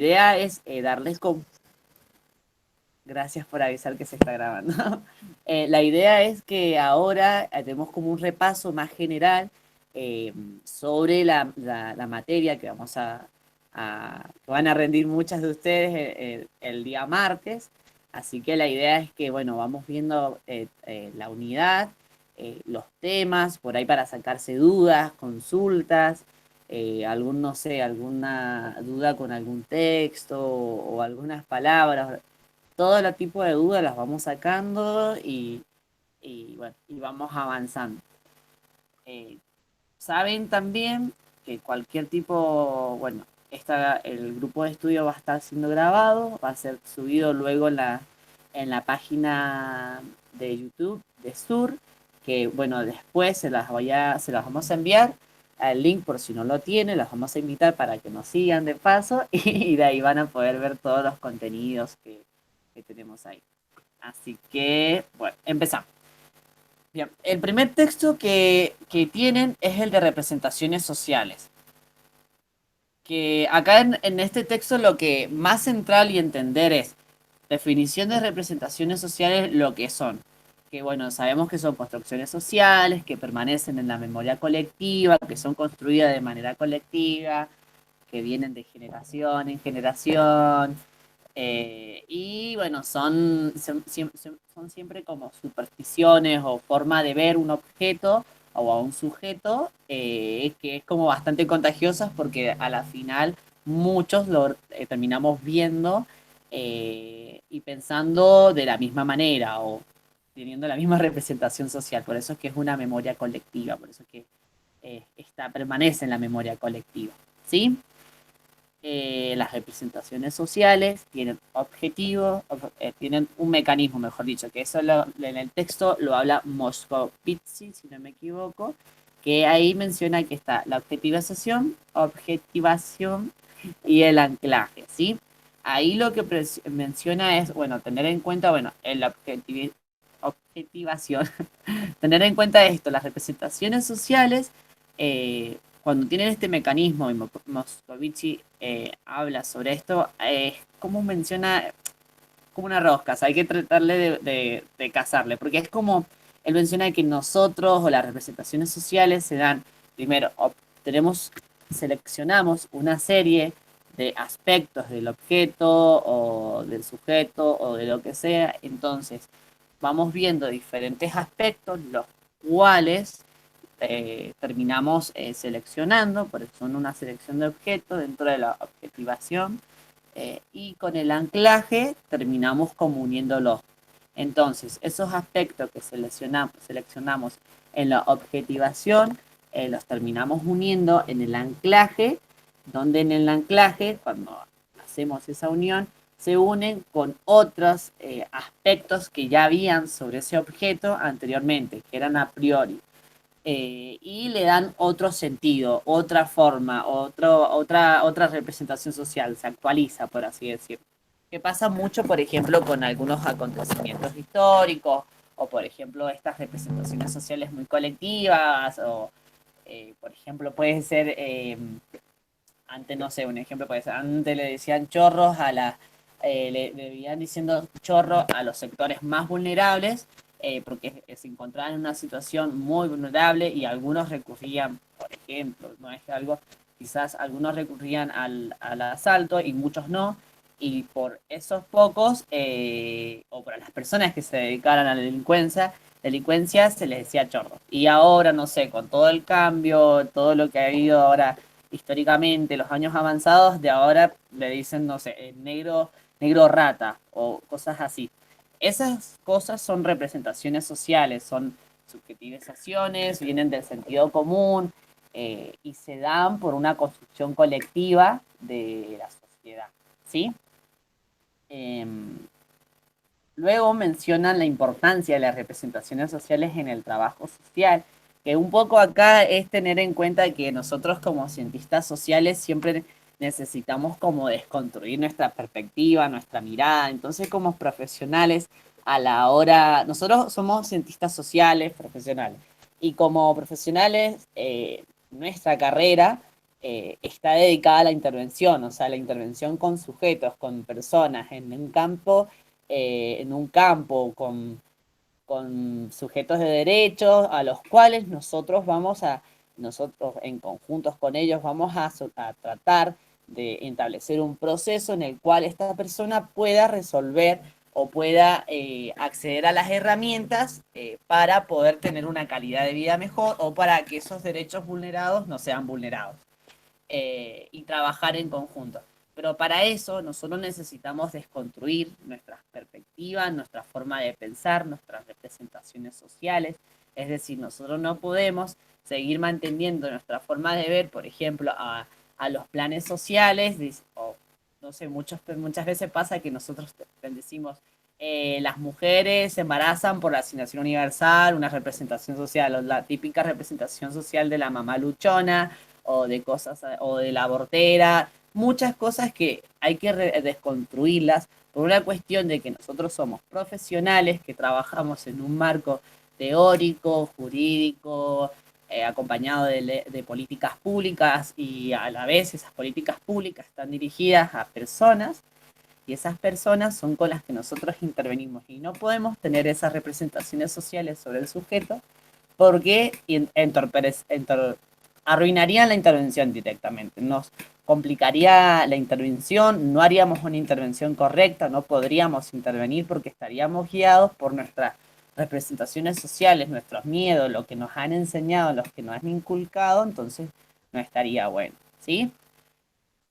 La idea es darles con... Gracias por avisar que se está grabando. La idea es que ahora tenemos como un repaso más general eh, sobre la materia que vamos que van a rendir muchas de ustedes el día martes. Así que la idea es que, bueno, vamos viendo la unidad, los temas, por ahí para sacarse dudas, consultas, algún, no sé, alguna duda con algún texto o algunas palabras, todo el tipo de dudas las vamos sacando bueno, y vamos avanzando. Eh, Saben también que cualquier tipo, bueno, el grupo de estudio va a estar siendo grabado, va a ser subido luego en la página de YouTube de Sur, que bueno, después se las vamos a enviar al link por si no lo tienen, las vamos a invitar para que nos sigan de paso y de ahí van a poder ver todos los contenidos que tenemos ahí. Así que, bueno, empezamos. Bien, el primer texto que tienen es el de representaciones sociales. Que acá en este texto lo que más central y entender es definición de representaciones sociales, lo que son. Que bueno, sabemos que son construcciones sociales, que permanecen en la memoria colectiva, que son construidas de manera colectiva, que vienen de generación en generación, y bueno, son siempre como supersticiones o forma de ver un objeto o a un sujeto que es como bastante contagiosas porque a la final muchos lo terminamos viendo y pensando de la misma manera o teniendo la misma representación social. Por eso es que es una memoria colectiva, por eso es que permanece en la memoria colectiva. ¿Sí? Las representaciones sociales tienen objetivos, tienen un mecanismo, mejor dicho, que eso en el texto lo habla Moscovici, si no me equivoco, que ahí menciona que está la objetivación y el anclaje, ¿sí? Ahí lo que menciona es, bueno, tener en cuenta, bueno, objetivación, tener en cuenta esto, las representaciones sociales, cuando tienen este mecanismo, y Moscovici habla sobre esto, como menciona, como una rosca, o sea, hay que tratarle de cazarle, porque es como, él menciona que nosotros o las representaciones sociales se dan, primero, seleccionamos una serie de aspectos del objeto o del sujeto o de lo que sea, entonces vamos viendo diferentes aspectos, los cuales terminamos seleccionando, por eso son una selección de objetos dentro de la objetivación, y con el anclaje terminamos como uniéndolos. Entonces, esos aspectos que seleccionamos en la objetivación, los terminamos uniendo en el anclaje, donde en el anclaje, cuando hacemos esa unión, se unen con otros aspectos que ya habían sobre ese objeto anteriormente, que eran a priori. Y le dan otro sentido, otra forma, otra representación social, se actualiza, por así decirlo. Que pasa mucho, por ejemplo, con algunos acontecimientos históricos, o por ejemplo, estas representaciones sociales muy colectivas, o por ejemplo, puede ser, antes, no sé, un ejemplo puede ser, antes le decían chorros le veían diciendo chorro a los sectores más vulnerables, porque se encontraban en una situación muy vulnerable y algunos recurrían, por ejemplo, no es algo, quizás algunos recurrían al asalto y muchos no, y por esos pocos, o para las personas que se dedicaran a la delincuencia se les decía chorro. Y ahora, no sé, con todo el cambio, todo lo que ha habido ahora históricamente, los años avanzados, de ahora le dicen, no sé, negro rata o cosas así. Esas cosas son representaciones sociales, son subjetivizaciones, vienen del sentido común y se dan por una construcción colectiva de la sociedad. ¿Sí? Eh, Luego mencionan la importancia de las representaciones sociales en el trabajo social, que un poco acá es tener en cuenta que nosotros como cientistas sociales siempre necesitamos como desconstruir nuestra perspectiva, nuestra mirada. Entonces, como profesionales, a la hora, nosotros somos cientistas sociales, profesionales, y como profesionales, nuestra carrera está dedicada a la intervención, o sea, la intervención con sujetos, con personas, en un campo con sujetos de derechos a los cuales nosotros en conjuntos con ellos vamos a tratar de establecer un proceso en el cual esta persona pueda resolver o pueda acceder a las herramientas para poder tener una calidad de vida mejor o para que esos derechos vulnerados no sean vulnerados y trabajar en conjunto. Pero para eso nosotros necesitamos desconstruir nuestras perspectivas, nuestra forma de pensar, nuestras representaciones sociales. Es decir, nosotros no podemos seguir manteniendo nuestra forma de ver, por ejemplo, a los planes sociales, o no sé, muchas veces pasa que nosotros decimos, las mujeres se embarazan por la asignación universal, una representación social, o la típica representación social de la mamá luchona, o de cosas, o de la abortera, muchas cosas que hay que desconstruirlas por una cuestión de que nosotros somos profesionales, que trabajamos en un marco teórico, jurídico, acompañado de políticas públicas y a la vez esas políticas públicas están dirigidas a personas y esas personas son con las que nosotros intervenimos y no podemos tener esas representaciones sociales sobre el sujeto porque arruinarían la intervención directamente, nos complicaría la intervención, no haríamos una intervención correcta, no podríamos intervenir porque estaríamos guiados por nuestras representaciones sociales, nuestros miedos, lo que nos han enseñado, los que nos han inculcado, entonces no estaría bueno, ¿sí?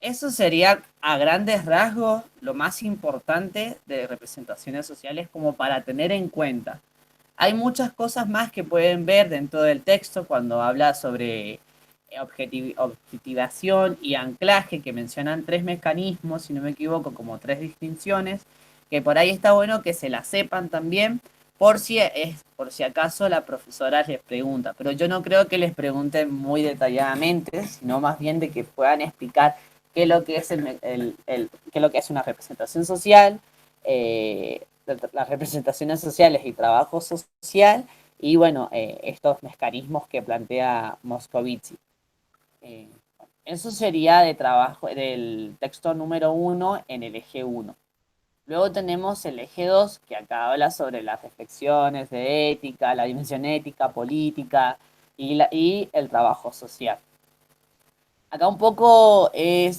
Eso sería a grandes rasgos lo más importante de representaciones sociales como para tener en cuenta. Hay muchas cosas más que pueden ver dentro del texto cuando habla sobre objetivación y anclaje, que mencionan tres mecanismos, si no me equivoco, como tres distinciones, que por ahí está bueno que se las sepan también, por si acaso la profesora les pregunta. Pero yo no creo que les pregunten muy detalladamente, sino más bien de que puedan explicar qué es lo que es, qué es lo que es una representación social, las representaciones sociales y trabajo social, y bueno, estos mecanismos que plantea Moscovici. Eh, Eso sería de trabajo del texto número 1 en el eje 1. Luego tenemos el eje 2, que acá habla sobre las reflexiones de ética, la dimensión ética, política y el trabajo social. Acá un poco en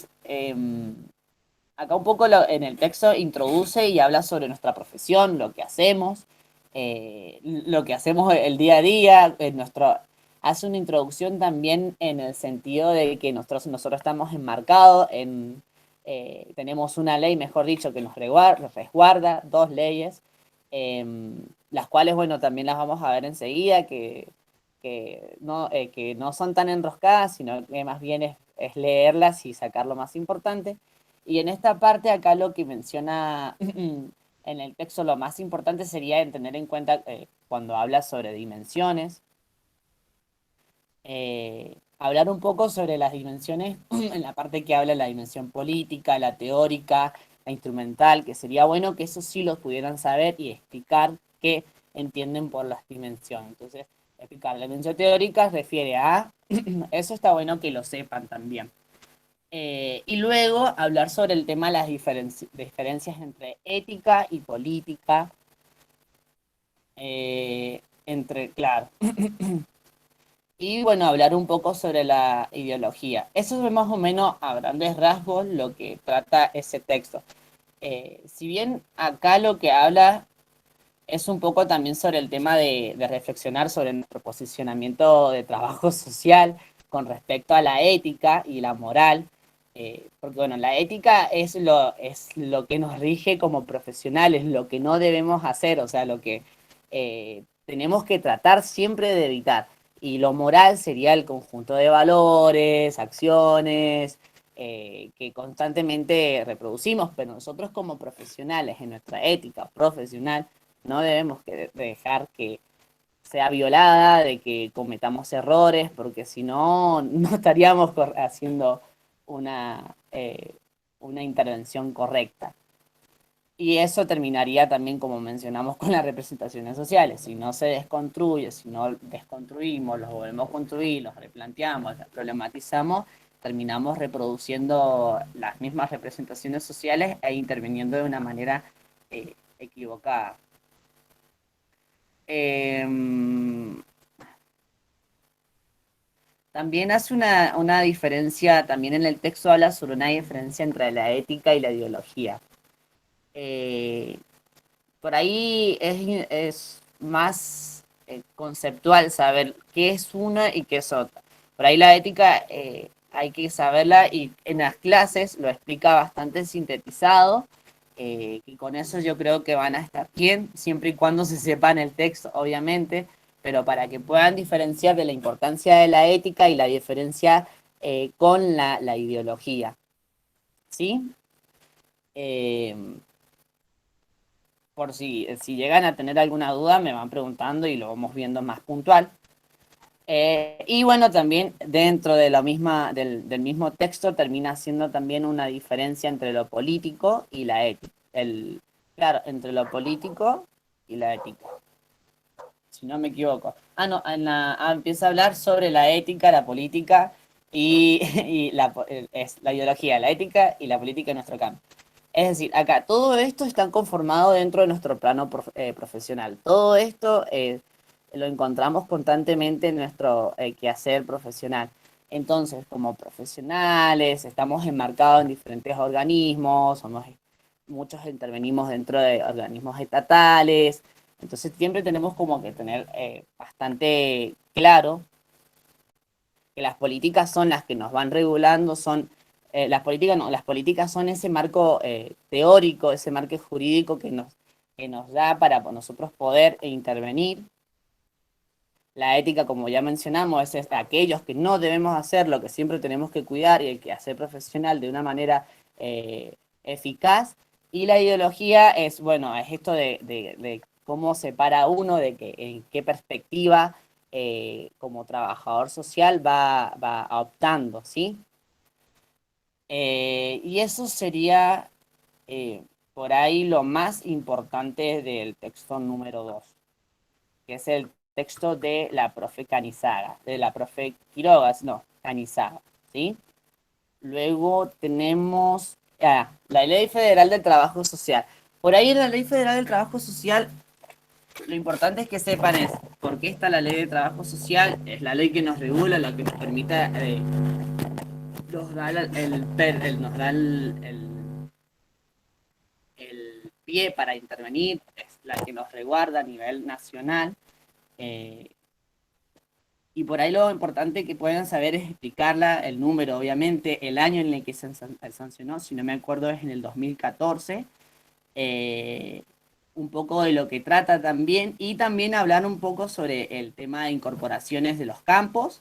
el texto introduce y habla sobre nuestra profesión, lo que hacemos el día a día, hace una introducción también en el sentido de que nosotros estamos enmarcados tenemos una ley, mejor dicho, que nos resguarda, dos leyes, eh, las cuales, bueno, también las vamos a ver enseguida, que no son tan enroscadas, sino que más bien es leerlas y sacar lo más importante. Y en esta parte acá lo que menciona en el texto lo más importante sería tener en cuenta cuando habla sobre dimensiones, hablar un poco sobre las dimensiones en la parte que habla de la dimensión política, la teórica, la instrumental, que sería bueno que eso sí los pudieran saber y explicar qué entienden por las dimensiones. Entonces, explicar la dimensión teórica refiere a, eso está bueno que lo sepan también. Y luego hablar sobre el tema de las diferencias entre ética y política, claro. Y bueno, hablar un poco sobre la ideología. Eso es más o menos a grandes rasgos lo que trata ese texto. Si bien acá lo que habla es un poco también sobre el tema de reflexionar sobre nuestro posicionamiento de trabajo social con respecto a la ética y la moral, porque bueno, la ética es lo que nos rige como profesionales, lo que no debemos hacer, o sea, lo que tenemos que tratar siempre de evitar. Y lo moral sería el conjunto de valores, acciones, que constantemente reproducimos, pero nosotros como profesionales, en nuestra ética profesional, no debemos dejar que sea violada, de que cometamos errores, porque si no, no estaríamos haciendo una intervención correcta. Y eso terminaría también, como mencionamos, con las representaciones sociales. Si no se desconstruye, si no desconstruimos, los volvemos a construir, los replanteamos, los problematizamos, terminamos reproduciendo las mismas representaciones sociales e interviniendo de una manera equivocada. También hace una diferencia, también en el texto habla sobre una diferencia entre la ética y la ideología. Eh, por ahí es más conceptual saber qué es una y qué es otra. Por ahí la ética hay que saberla y en las clases lo explica bastante sintetizado, y con eso yo creo que van a estar bien, siempre y cuando se sepan el texto, obviamente, pero para que puedan diferenciar de la importancia de la ética y la diferencia con la ideología. ¿Sí? Eh, por si llegan a tener alguna duda, me van preguntando y lo vamos viendo más puntual. Y bueno, también dentro de la misma, del mismo texto termina siendo también una diferencia entre lo político y la ética. Claro, entre lo político y la ética, si no me equivoco. No, empieza a hablar sobre la ética, la política y, y la ideología, la ética y la política en nuestro campo. Es decir, acá todo esto está conformado dentro de nuestro plano profesional. Todo esto lo encontramos constantemente en nuestro quehacer profesional. Entonces, como profesionales, estamos enmarcados en diferentes organismos, muchos intervenimos dentro de organismos estatales, entonces siempre tenemos como que tener bastante claro que las políticas son las que nos van regulando, las políticas no, las políticas son ese marco teórico, ese marco jurídico que nos da para nosotros poder intervenir. La ética, como ya mencionamos, es aquellos que no debemos hacer, lo que siempre tenemos que cuidar y el que hacer profesional de una manera eficaz. Y la ideología es, bueno, es esto de cómo separa uno, de que, en qué perspectiva como trabajador social va optando, ¿sí? Y eso sería por ahí lo más importante del texto número 2, que es el texto de la profe Canizaga, de la profe Quirogas, no, Canizaga, ¿sí? Luego tenemos la Ley Federal del Trabajo Social. Por ahí en la Ley Federal del Trabajo Social, lo importante es que sepan es por qué está la Ley de Trabajo Social, es la ley que nos regula, la que nos permite, nos da nos da el pie para intervenir, es la que nos resguarda a nivel nacional. Eh, y por ahí lo importante que puedan saber es explicarla, el número, obviamente, el año en el que se sancionó, si no me acuerdo es en el 2014, un poco de lo que trata también, y también hablar un poco sobre el tema de incorporaciones de los campos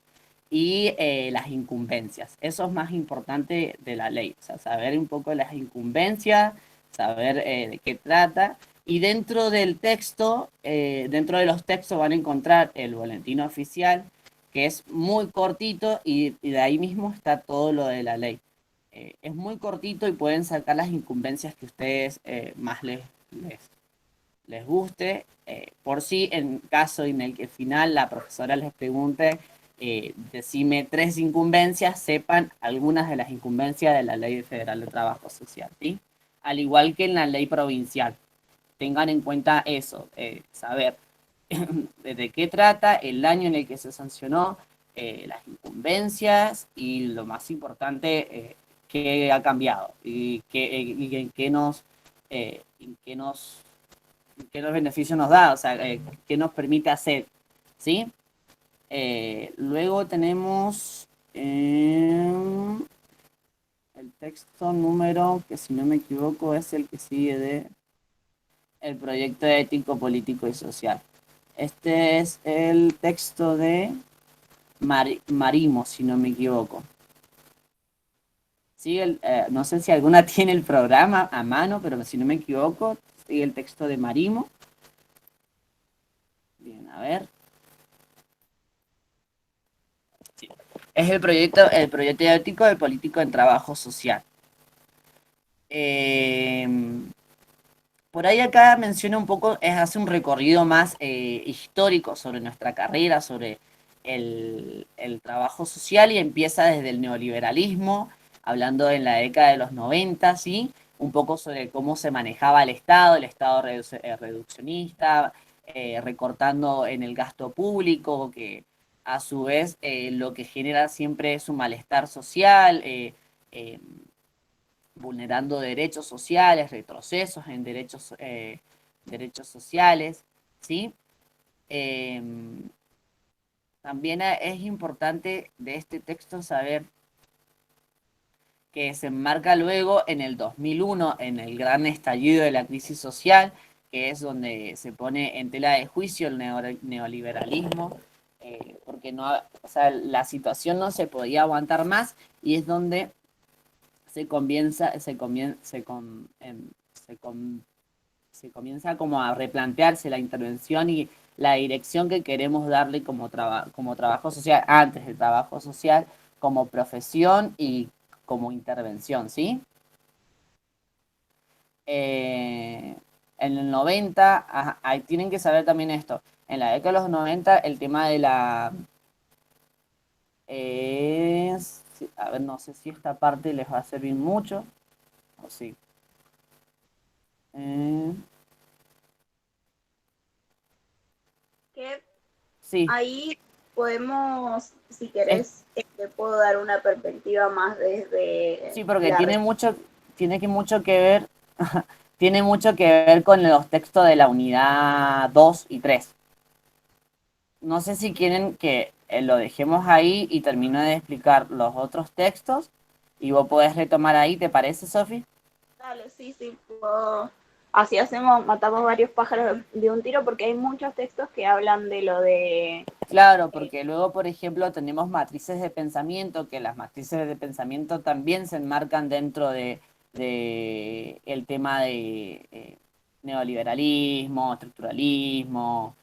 y las incumbencias. Eso es más importante de la ley, o sea, saber un poco de las incumbencias, saber de qué trata. Y dentro del texto, dentro de los textos van a encontrar el boletín oficial, que es muy cortito y de ahí mismo está todo lo de la ley. Es muy cortito y pueden sacar las incumbencias que ustedes más les, les guste. Por si en caso en el que al final la profesora les pregunte, decime 3 incumbencias, sepan algunas de las incumbencias de la Ley Federal de Trabajo Social, ¿sí? Al igual que en la ley provincial. Tengan en cuenta eso, saber de qué trata, el año en el que se sancionó, las incumbencias y lo más importante, qué ha cambiado y en qué nos beneficio nos da, o sea, qué nos permite hacer, ¿sí? Luego tenemos el texto número, que si no me equivoco es el que sigue de el proyecto ético, político y social. Este es el texto de Marimo, si no me equivoco. Sigue no sé si alguna tiene el programa a mano, pero si no me equivoco, sigue el texto de Marimo. Bien, a ver. Sí. Es el proyecto ético del político en trabajo social. Eh, por ahí acá menciona un poco, hace un recorrido más histórico sobre nuestra carrera, sobre el trabajo social y empieza desde el neoliberalismo, hablando en la década de los 90, ¿sí? Un poco sobre cómo se manejaba el Estado reduccionista, recortando en el gasto público, que a su vez lo que genera siempre es un malestar social, eh, vulnerando derechos sociales, retrocesos en derechos sociales, ¿sí? Eh, También es importante de este texto saber que se enmarca luego en el 2001, en el gran estallido de la crisis social, que es donde se pone en tela de juicio el neoliberalismo, porque no, o sea, la situación no se podía aguantar más y es donde se comienza, se comienza como a replantearse la intervención y la dirección que queremos darle como trabajo social, antes del trabajo social, como profesión y como intervención, ¿sí? Eh, en el 90, ajá, ahí tienen que saber también esto, en la década de los 90 el tema de la... a ver, no sé si esta parte les va a servir mucho, o sí. Eh, Que sí, ahí podemos, si es, querés, te puedo dar una perspectiva más desde sí, porque la... tiene que mucho que ver, tiene mucho que ver con los textos de la unidad 2 y 3. No sé si quieren que lo dejemos ahí y termino de explicar los otros textos y vos podés retomar ahí, ¿te parece, Sofi? Dale, sí, sí, puedo... Así hacemos, matamos varios pájaros de un tiro porque hay muchos textos que hablan de lo de... Claro, eh, porque luego, por ejemplo, tenemos matrices de pensamiento, que las matrices de pensamiento también se enmarcan dentro de el tema de neoliberalismo, estructuralismo,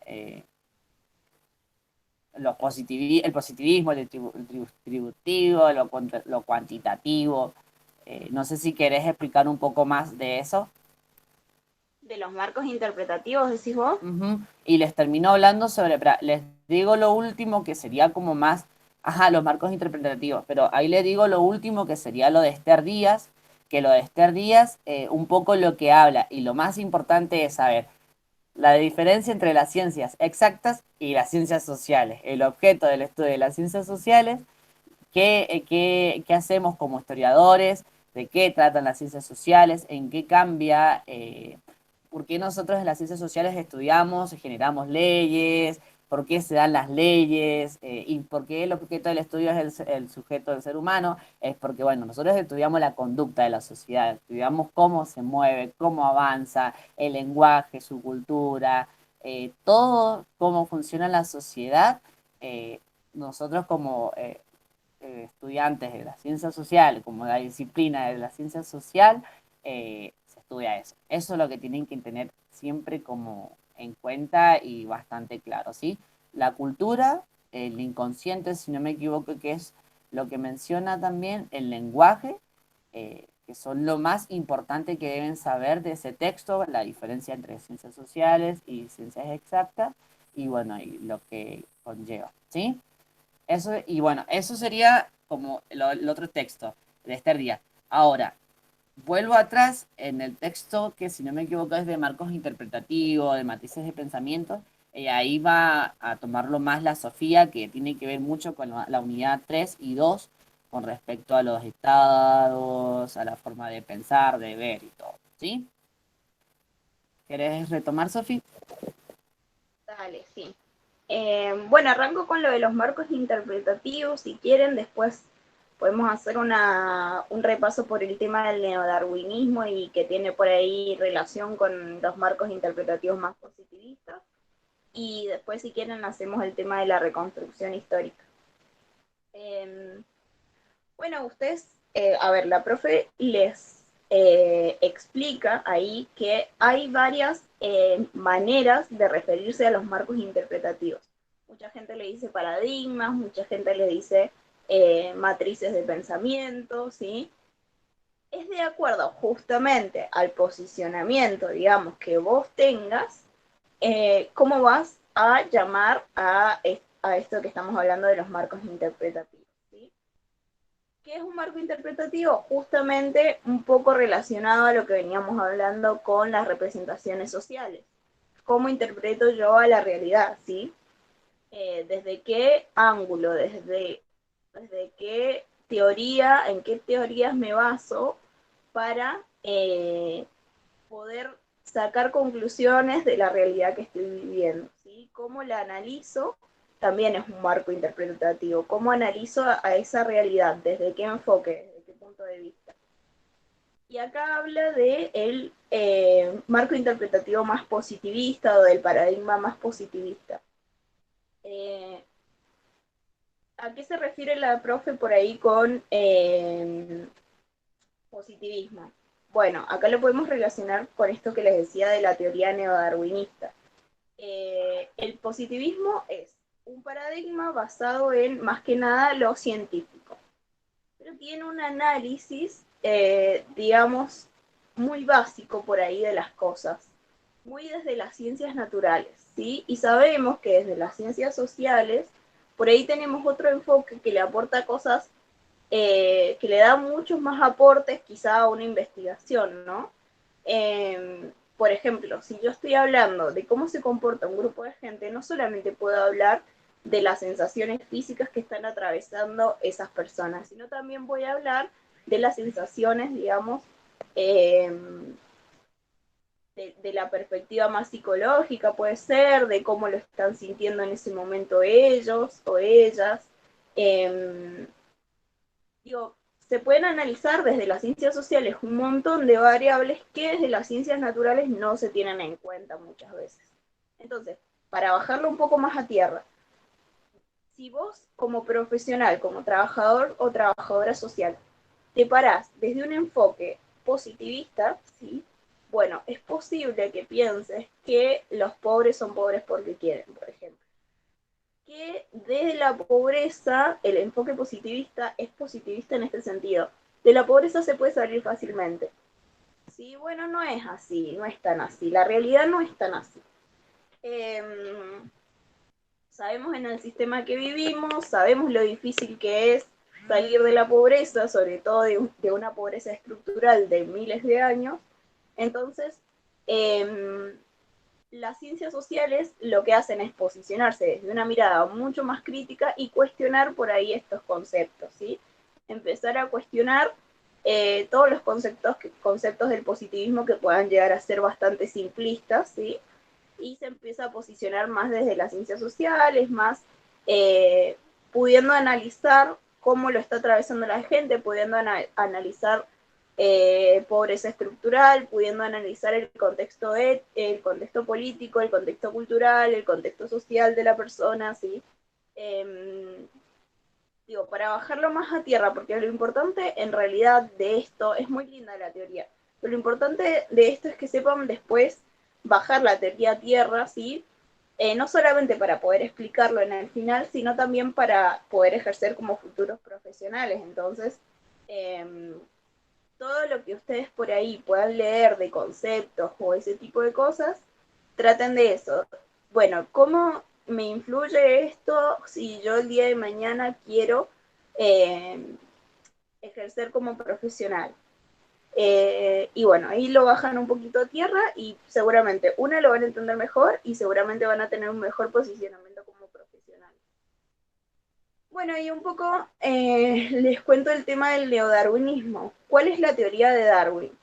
eh, el positivismo, el tributivo, lo cuantitativo. No sé si querés explicar un poco más de eso. de los marcos interpretativos, decís vos. Ujú. Y les termino hablando sobre, les digo lo último que sería como más, ajá, los marcos interpretativos, pero ahí les digo lo último que sería lo de Esther Díaz, que lo de Esther Díaz, un poco lo que habla, y lo más importante es saber la diferencia entre las ciencias exactas y las ciencias sociales. El objeto del estudio de las ciencias sociales, qué hacemos como historiadores, de qué tratan las ciencias sociales, en qué cambia, por qué nosotros en las ciencias sociales estudiamos, generamos leyes, por qué se dan las leyes y por qué el objeto del estudio es el sujeto del ser humano, es porque, bueno, nosotros estudiamos la conducta de la sociedad, estudiamos cómo se mueve, cómo avanza, el lenguaje, su cultura, todo cómo funciona la sociedad. Nosotros como estudiantes de la ciencia social, como la disciplina de la ciencia social, se estudia eso. Eso es lo que tienen que tener siempre como en cuenta y bastante claro, ¿sí? La cultura, el inconsciente, si no me equivoco, que es lo que menciona también el lenguaje, que son lo más importante que deben saber de ese texto, la diferencia entre ciencias sociales y ciencias exactas, y bueno, y lo que conlleva, ¿sí? Eso, y bueno, eso sería como el otro texto de Esther Díaz. Ahora, vuelvo atrás en el texto que, si no me equivoco, es de marcos interpretativos, de matices de pensamiento. Ahí va a tomarlo más la Sofía, que tiene que ver mucho con la unidad 3 y 2 con respecto a los estados, a la forma de pensar, de ver y todo. ¿Sí? ¿Querés retomar, Sofía? Dale, sí. Bueno, arranco con lo de los marcos interpretativos, si quieren, después podemos hacer un repaso por el tema del neodarwinismo y que tiene por ahí relación con los marcos interpretativos más positivistas. Y después, si quieren, hacemos el tema de la reconstrucción histórica. Eh, bueno, ustedes, a ver, la profe les explica ahí que hay varias maneras de referirse a los marcos interpretativos. Mucha gente le dice paradigmas, mucha gente le dice matrices de pensamiento, ¿sí? Es de acuerdo justamente al posicionamiento, digamos, que vos tengas, cómo vas a llamar a a esto que estamos hablando de los marcos interpretativos, ¿sí? ¿Qué es un marco interpretativo? Justamente un poco relacionado a lo que veníamos hablando con las representaciones sociales. ¿Cómo interpreto yo a la realidad? ¿Sí? ¿Desde qué ángulo? ¿Desde qué teoría? ¿En qué teorías me baso para poder sacar conclusiones de la realidad que estoy viviendo? ¿Sí? ¿Cómo la analizo? También es un marco interpretativo. ¿Cómo analizo a esa realidad? ¿Desde qué enfoque? ¿Desde qué punto de vista? Y acá habla de el marco interpretativo más positivista o del paradigma más positivista. Eh, ¿A qué se refiere la profe por ahí con positivismo? Bueno, acá lo podemos relacionar con esto que les decía de la teoría neodarwinista. El positivismo es un paradigma basado en, más que nada, lo científico, pero tiene un análisis, digamos, muy básico por ahí de las cosas, muy desde las ciencias naturales, ¿sí? Y sabemos que desde las ciencias sociales, por ahí tenemos otro enfoque que le aporta cosas, que le da muchos más aportes quizá a una investigación, ¿no? Por ejemplo, si yo estoy hablando de cómo se comporta un grupo de gente, no solamente puedo hablar de las sensaciones físicas que están atravesando esas personas, sino también voy a hablar de las sensaciones, digamos, eh, de la perspectiva más psicológica, puede ser, de cómo lo están sintiendo en ese momento ellos o ellas. Eh, digo, se pueden analizar desde las ciencias sociales un montón de variables que desde las ciencias naturales no se tienen en cuenta muchas veces. Entonces, para bajarlo un poco más a tierra, si vos como profesional, como trabajador o trabajadora social, te parás desde un enfoque positivista, ¿sí? Bueno, es posible que pienses que los pobres son pobres porque quieren, por ejemplo. Que desde la pobreza, el enfoque positivista es positivista en este sentido. De la pobreza se puede salir fácilmente. Sí, bueno, no es así, no es tan así. La realidad no es tan así. Eh, Sabemos en el sistema que vivimos, sabemos lo difícil que es salir de la pobreza, sobre todo de una pobreza estructural de miles de años. Entonces, las ciencias sociales lo que hacen es posicionarse desde una mirada mucho más crítica y cuestionar por ahí estos conceptos, ¿sí? Empezar a cuestionar todos los conceptos del positivismo que puedan llegar a ser bastante simplistas, ¿sí? Y se empieza a posicionar más desde las ciencias sociales, más eh, pudiendo analizar cómo lo está atravesando la gente, pudiendo analizar pobreza estructural, pudiendo analizar el contexto político, el contexto cultural, el contexto social de la persona, ¿sí? Digo, para bajarlo más a tierra, porque lo importante en realidad de esto, es muy linda la teoría, pero lo importante de esto es que sepan después bajar la teoría a tierra, ¿sí? No solamente para poder explicarlo en el final, sino también para poder ejercer como futuros profesionales. Entonces, eh, todo lo que ustedes por ahí puedan leer de conceptos o ese tipo de cosas, traten de eso. Bueno, ¿cómo me influye esto si yo el día de mañana quiero eh, ejercer como profesional? Y bueno, ahí lo bajan un poquito a tierra y seguramente una lo van a entender mejor y seguramente van a tener un mejor posicionamiento como profesional. Bueno, y un poco les cuento el tema del neodarwinismo. ¿Cuál es la teoría de Darwin?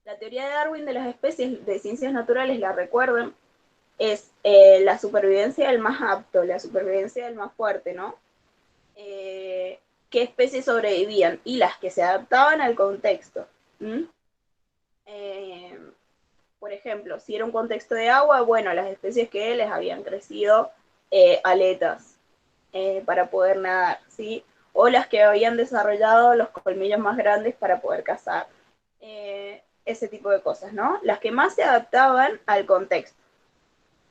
La teoría de Darwin de las especies de ciencias naturales, la recuerdan, es la supervivencia del más apto, la supervivencia del más fuerte, ¿no? ¿Qué especies sobrevivían? Y las que se adaptaban al contexto. Eh, por ejemplo, si era un contexto de agua, bueno, las especies que les habían crecido aletas para poder nadar, ¿sí? O las que habían desarrollado los colmillos más grandes para poder cazar. Ese tipo de cosas, ¿no? Las que más se adaptaban al contexto.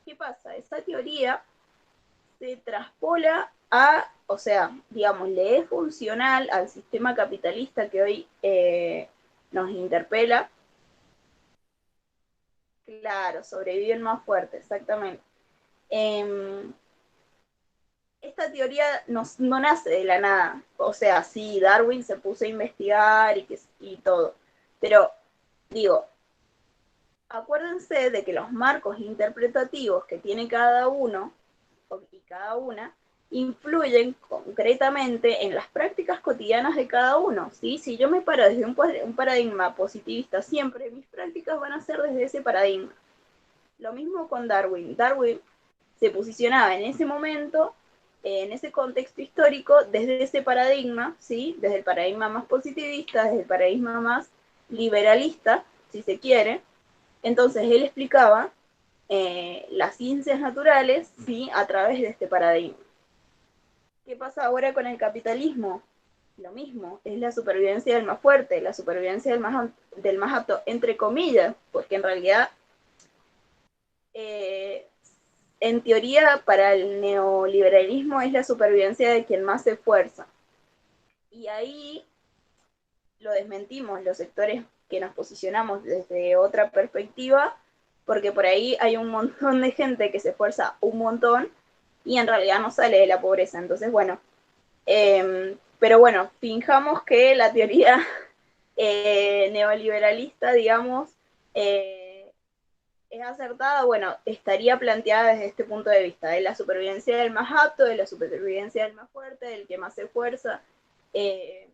¿Qué pasa? Esa teoría se traspola a, o sea, digamos, le es funcional al sistema capitalista que hoy nos interpela. Claro, sobreviven más fuerte, exactamente. Eh, esta teoría no nace de la nada. O sea, sí, Darwin se puso a investigar y todo. Pero, digo, acuérdense de que los marcos interpretativos que tiene cada uno y cada una influyen concretamente en las prácticas cotidianas de cada uno, ¿sí? Si yo me paro desde un paradigma positivista siempre, mis prácticas van a ser desde ese paradigma. Lo mismo con Darwin. Darwin se posicionaba en ese momento, en ese contexto histórico, desde ese paradigma, ¿sí? Desde el paradigma más positivista, desde el paradigma más liberalista, si se quiere. Entonces él explicaba las ciencias naturales, ¿sí? A través de este paradigma. ¿Qué pasa ahora con el capitalismo? Lo mismo, es la supervivencia del más fuerte, la supervivencia del más apto, entre comillas, porque en realidad eh, en teoría, para el neoliberalismo es la supervivencia de quien más se esfuerza. Y ahí lo desmentimos los sectores que nos posicionamos desde otra perspectiva, porque por ahí hay un montón de gente que se esfuerza un montón y en realidad no sale de la pobreza. Entonces, bueno, pero bueno, fijamos que la teoría neoliberalista, digamos, es acertada, bueno, estaría planteada desde este punto de vista, de la supervivencia del más apto, de la supervivencia del más fuerte, del que más se esfuerza, eh,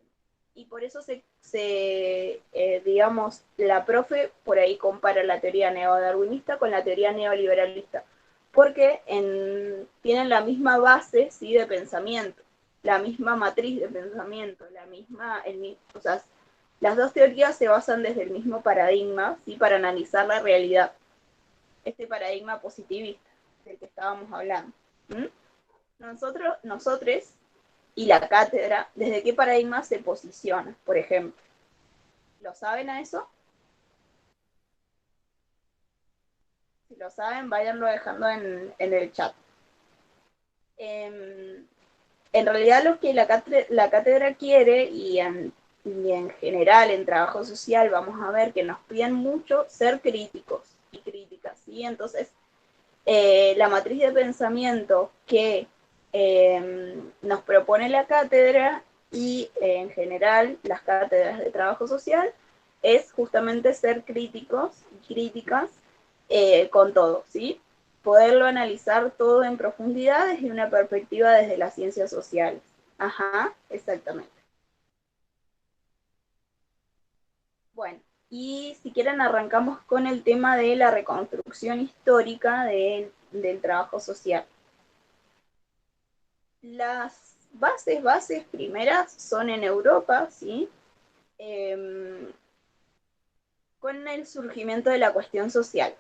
y por eso digamos, la profe por ahí compara la teoría neodarwinista con la teoría neoliberalista, porque tienen la misma base, ¿sí? De pensamiento, la misma matriz de pensamiento, o sea, las dos teorías se basan desde el mismo paradigma, ¿sí? Para analizar la realidad, este paradigma positivista del que estábamos hablando. ¿Mm? Nosotros y la cátedra, ¿desde qué paradigma se posiciona, por ejemplo? ¿Lo saben a eso? Si lo saben, váyanlo dejando en el chat. En realidad lo que la cátedra quiere y en general en trabajo social vamos a ver que nos piden mucho ser críticos y críticas, ¿sí? Entonces, la matriz de pensamiento que nos propone la cátedra y en general las cátedras de trabajo social es justamente ser críticos y críticas con todo, ¿sí? Poderlo analizar todo en profundidad desde una perspectiva desde las ciencias sociales. Ajá, exactamente. Bueno, y si quieren arrancamos con el tema de la reconstrucción histórica del trabajo social. Las bases primeras son en Europa, ¿sí? Eh, con el surgimiento de la cuestión social.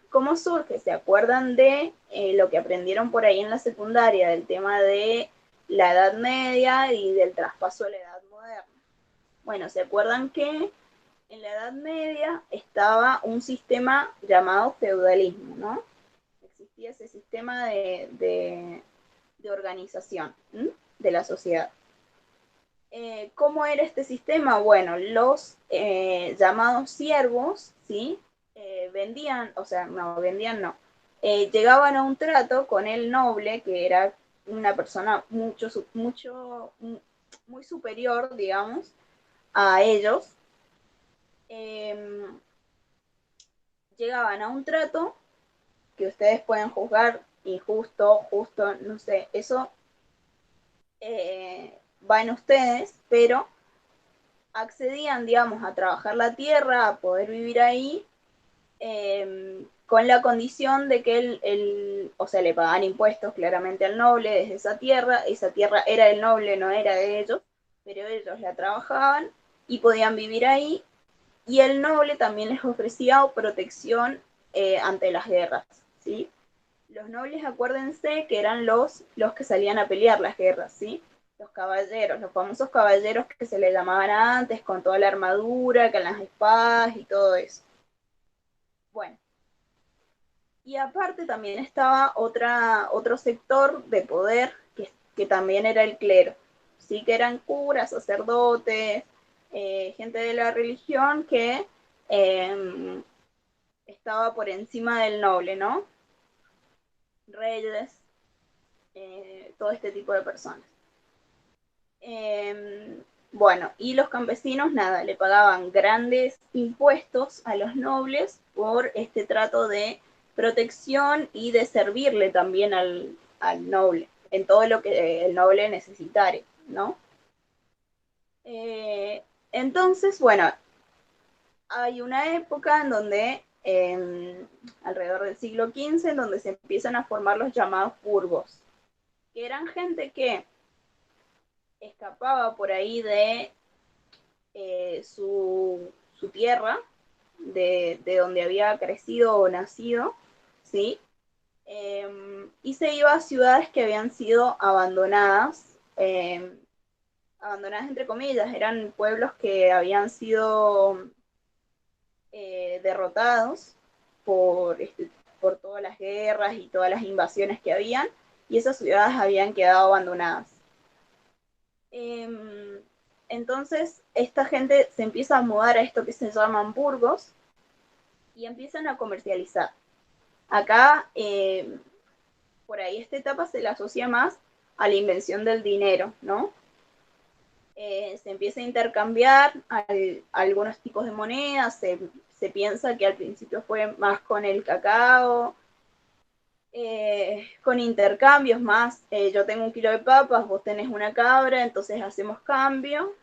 ¿Cómo surge? ¿Se acuerdan de lo que aprendieron por ahí en la secundaria, del tema de la Edad Media y del traspaso a la Edad Moderna? Bueno, ¿se acuerdan que en la Edad Media estaba un sistema llamado feudalismo, ¿no? Existía ese sistema de organización, ¿m? De la sociedad. ¿Cómo era este sistema? Bueno, los llamados siervos, ¿sí? Vendían, o sea, no, vendían no, llegaban a un trato con el noble, que era una persona muy superior, digamos, a ellos. Eh, Llegaban a un trato que ustedes pueden juzgar injusto, justo, no sé, eso va en ustedes, pero accedían, digamos, a trabajar la tierra, a poder vivir ahí, con la condición de que o sea, le pagaban impuestos claramente al noble desde esa tierra era del noble, no era de ellos, pero ellos la trabajaban y podían vivir ahí, y el noble también les ofrecía protección ante las guerras, ¿sí? Los nobles, acuérdense que eran los que salían a pelear las guerras, ¿sí? Los caballeros, los famosos caballeros que se le llamaban antes, con toda la armadura, con las espadas y todo eso. Bueno, y aparte también estaba otro sector de poder que también era el clero, ¿sí? Que eran curas, sacerdotes, gente de la religión que estaba por encima del noble, ¿no? Reyes. todo este tipo de personas. Bueno, y los campesinos, nada, le pagaban grandes impuestos a los nobles por este trato de protección y de servirle también al noble, en todo lo que el noble necesitara, ¿no? Entonces, bueno, hay una época en donde, alrededor del siglo XV, en donde se empiezan a formar los llamados burgos, que eran gente que escapaba por ahí de su tierra, de donde había crecido o nacido, ¿sí? Y se iba a ciudades que habían sido abandonadas, abandonadas entre comillas, eran pueblos que habían sido derrotados por todas las guerras y todas las invasiones que habían, y esas ciudades habían quedado abandonadas. Entonces, esta gente se empieza a mudar a esto que se llaman burgos y empiezan a comercializar. Acá, por ahí, esta etapa se la asocia más a la invención del dinero, ¿no? Se empieza a intercambiar algunos tipos de monedas, se piensa que al principio fue más con el cacao, con intercambios más, yo tengo 1 kilo de papas, vos tenés una cabra, entonces hacemos cambio.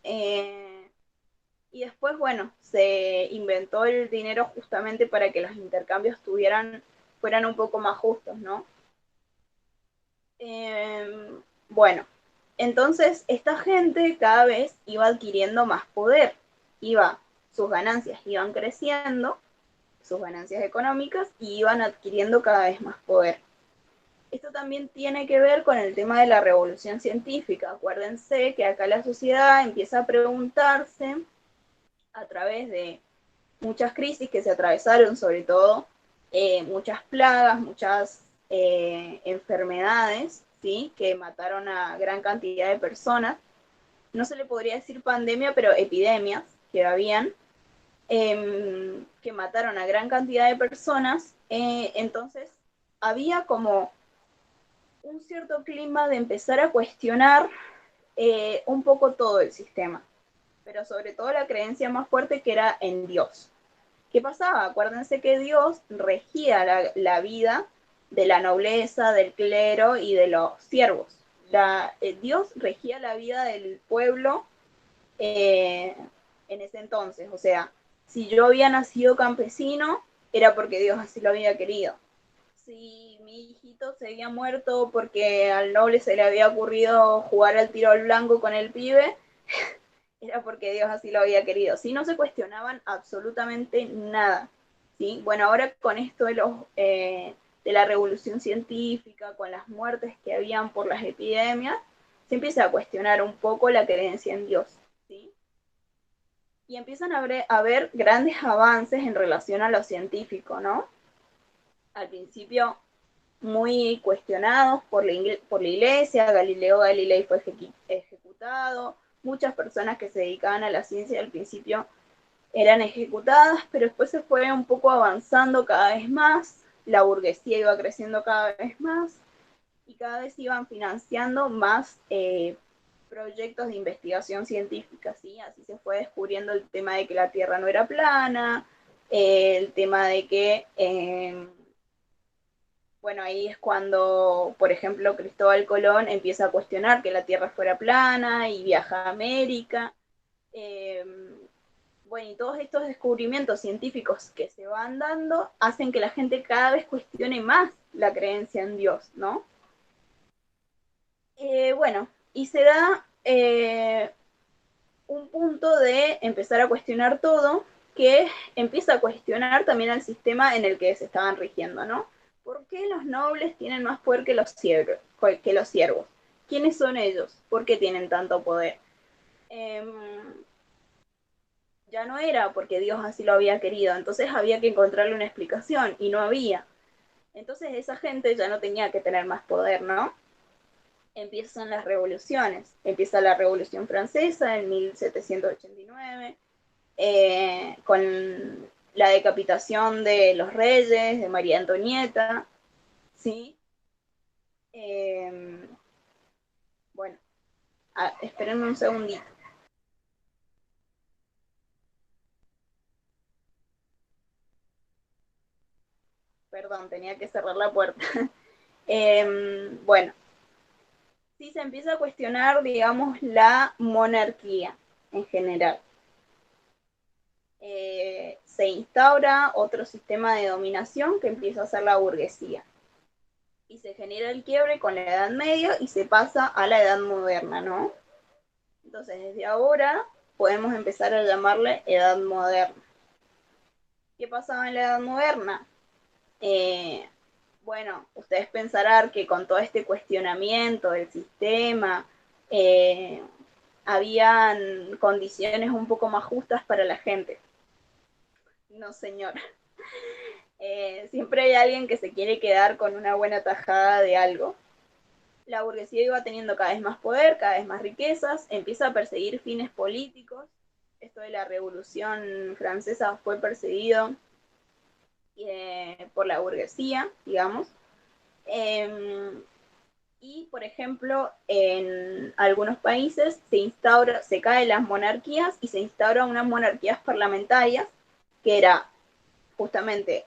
Y después, bueno, se inventó el dinero justamente para que los intercambios fueran un poco más justos, ¿no? Bueno, entonces esta gente cada vez iba adquiriendo más poder, sus ganancias iban creciendo, sus ganancias económicas, y iban adquiriendo cada vez más poder. Esto también tiene que ver con el tema de la revolución científica. Acuérdense que acá la sociedad empieza a preguntarse, a través de muchas crisis que se atravesaron, sobre todo muchas plagas, muchas enfermedades, ¿sí? Que mataron a gran cantidad de personas. No se le podría decir pandemia, pero epidemias que habían, que mataron a gran cantidad de personas. Entonces, había como un cierto clima de empezar a cuestionar un poco todo el sistema, pero sobre todo la creencia más fuerte que era en Dios. ¿Qué pasaba? Acuérdense que Dios regía la vida de la nobleza, del clero y de los siervos. Dios regía la vida del pueblo en ese entonces. O sea, si yo había nacido campesino, era porque Dios así lo había querido. Si mi hijito se había muerto porque al noble se le había ocurrido jugar al tiro al blanco con el pibe, era porque Dios así lo había querido. Si no se cuestionaban absolutamente nada. ¿Sí? Bueno, ahora con esto de la revolución científica, con las muertes que habían por las epidemias, se empieza a cuestionar un poco la creencia en Dios. ¿Sí? Y empiezan a haber grandes avances en relación a lo científico, ¿no? Al principio muy cuestionados por la iglesia, Galileo Galilei fue ejecutado, muchas personas que se dedicaban a la ciencia al principio eran ejecutadas, pero después se fue un poco avanzando cada vez más, la burguesía iba creciendo cada vez más y cada vez iban financiando más proyectos de investigación científica, ¿sí? Así se fue descubriendo el tema de que la Tierra no era plana, el tema de que bueno, ahí es cuando, por ejemplo, Cristóbal Colón empieza a cuestionar que la Tierra fuera plana y viaja a América. Eh, bueno, y todos estos descubrimientos científicos que se van dando hacen que la gente cada vez cuestione más la creencia en Dios, ¿no? Bueno, y se da un punto de empezar a cuestionar todo, que empieza a cuestionar también el sistema en el que se estaban rigiendo, ¿no? ¿Por qué los nobles tienen más poder que los siervos? ¿Quiénes son ellos? ¿Por qué tienen tanto poder? Ya no era porque Dios así lo había querido, entonces había que encontrarle una explicación y no había. Entonces esa gente ya no tenía que tener más poder, ¿no? Empiezan las revoluciones. Empieza la Revolución Francesa en 1789, con la decapitación de los reyes, de María Antonieta, ¿sí? Eh, bueno, espérenme un segundito. Perdón, tenía que cerrar la puerta. Bueno, sí se empieza a cuestionar, digamos, la monarquía en general. Se instaura otro sistema de dominación que empieza a ser la burguesía. Y se genera el quiebre con la Edad Media y se pasa a la Edad Moderna, ¿no? Entonces, desde ahora podemos empezar a llamarle Edad Moderna. ¿Qué pasaba en la Edad Moderna? Eh, bueno, ustedes pensarán que con todo este cuestionamiento del sistema, habían condiciones un poco más justas para la gente. No, señor. Siempre hay alguien que se quiere quedar con una buena tajada de algo. La burguesía iba teniendo cada vez más poder, cada vez más riquezas, empieza a perseguir fines políticos. Esto de la Revolución Francesa fue perseguido por la burguesía, digamos. Y, por ejemplo, en algunos países se caen las monarquías y se instauran unas monarquías parlamentarias, que era justamente,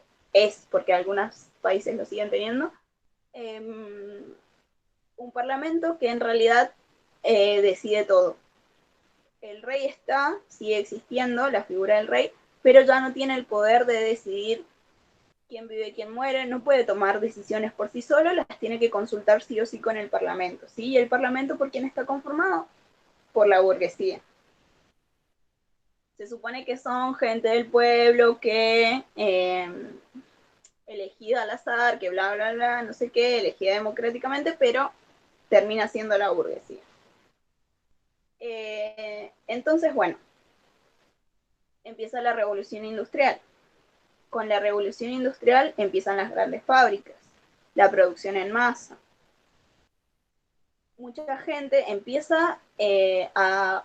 porque algunos países lo siguen teniendo, un parlamento que en realidad decide todo. El rey sigue existiendo, la figura del rey, pero ya no tiene el poder de decidir quién vive y quién muere, no puede tomar decisiones por sí solo, las tiene que consultar sí o sí con el Parlamento. ¿Sí? ¿Y el Parlamento por quién está conformado? Por la burguesía. Se supone que son gente del pueblo que elegida al azar, que bla, bla, bla, no sé qué, elegida democráticamente, pero termina siendo la burguesía. Entonces, bueno, empieza la revolución industrial. Con la revolución industrial empiezan las grandes fábricas, la producción en masa. Mucha gente empieza a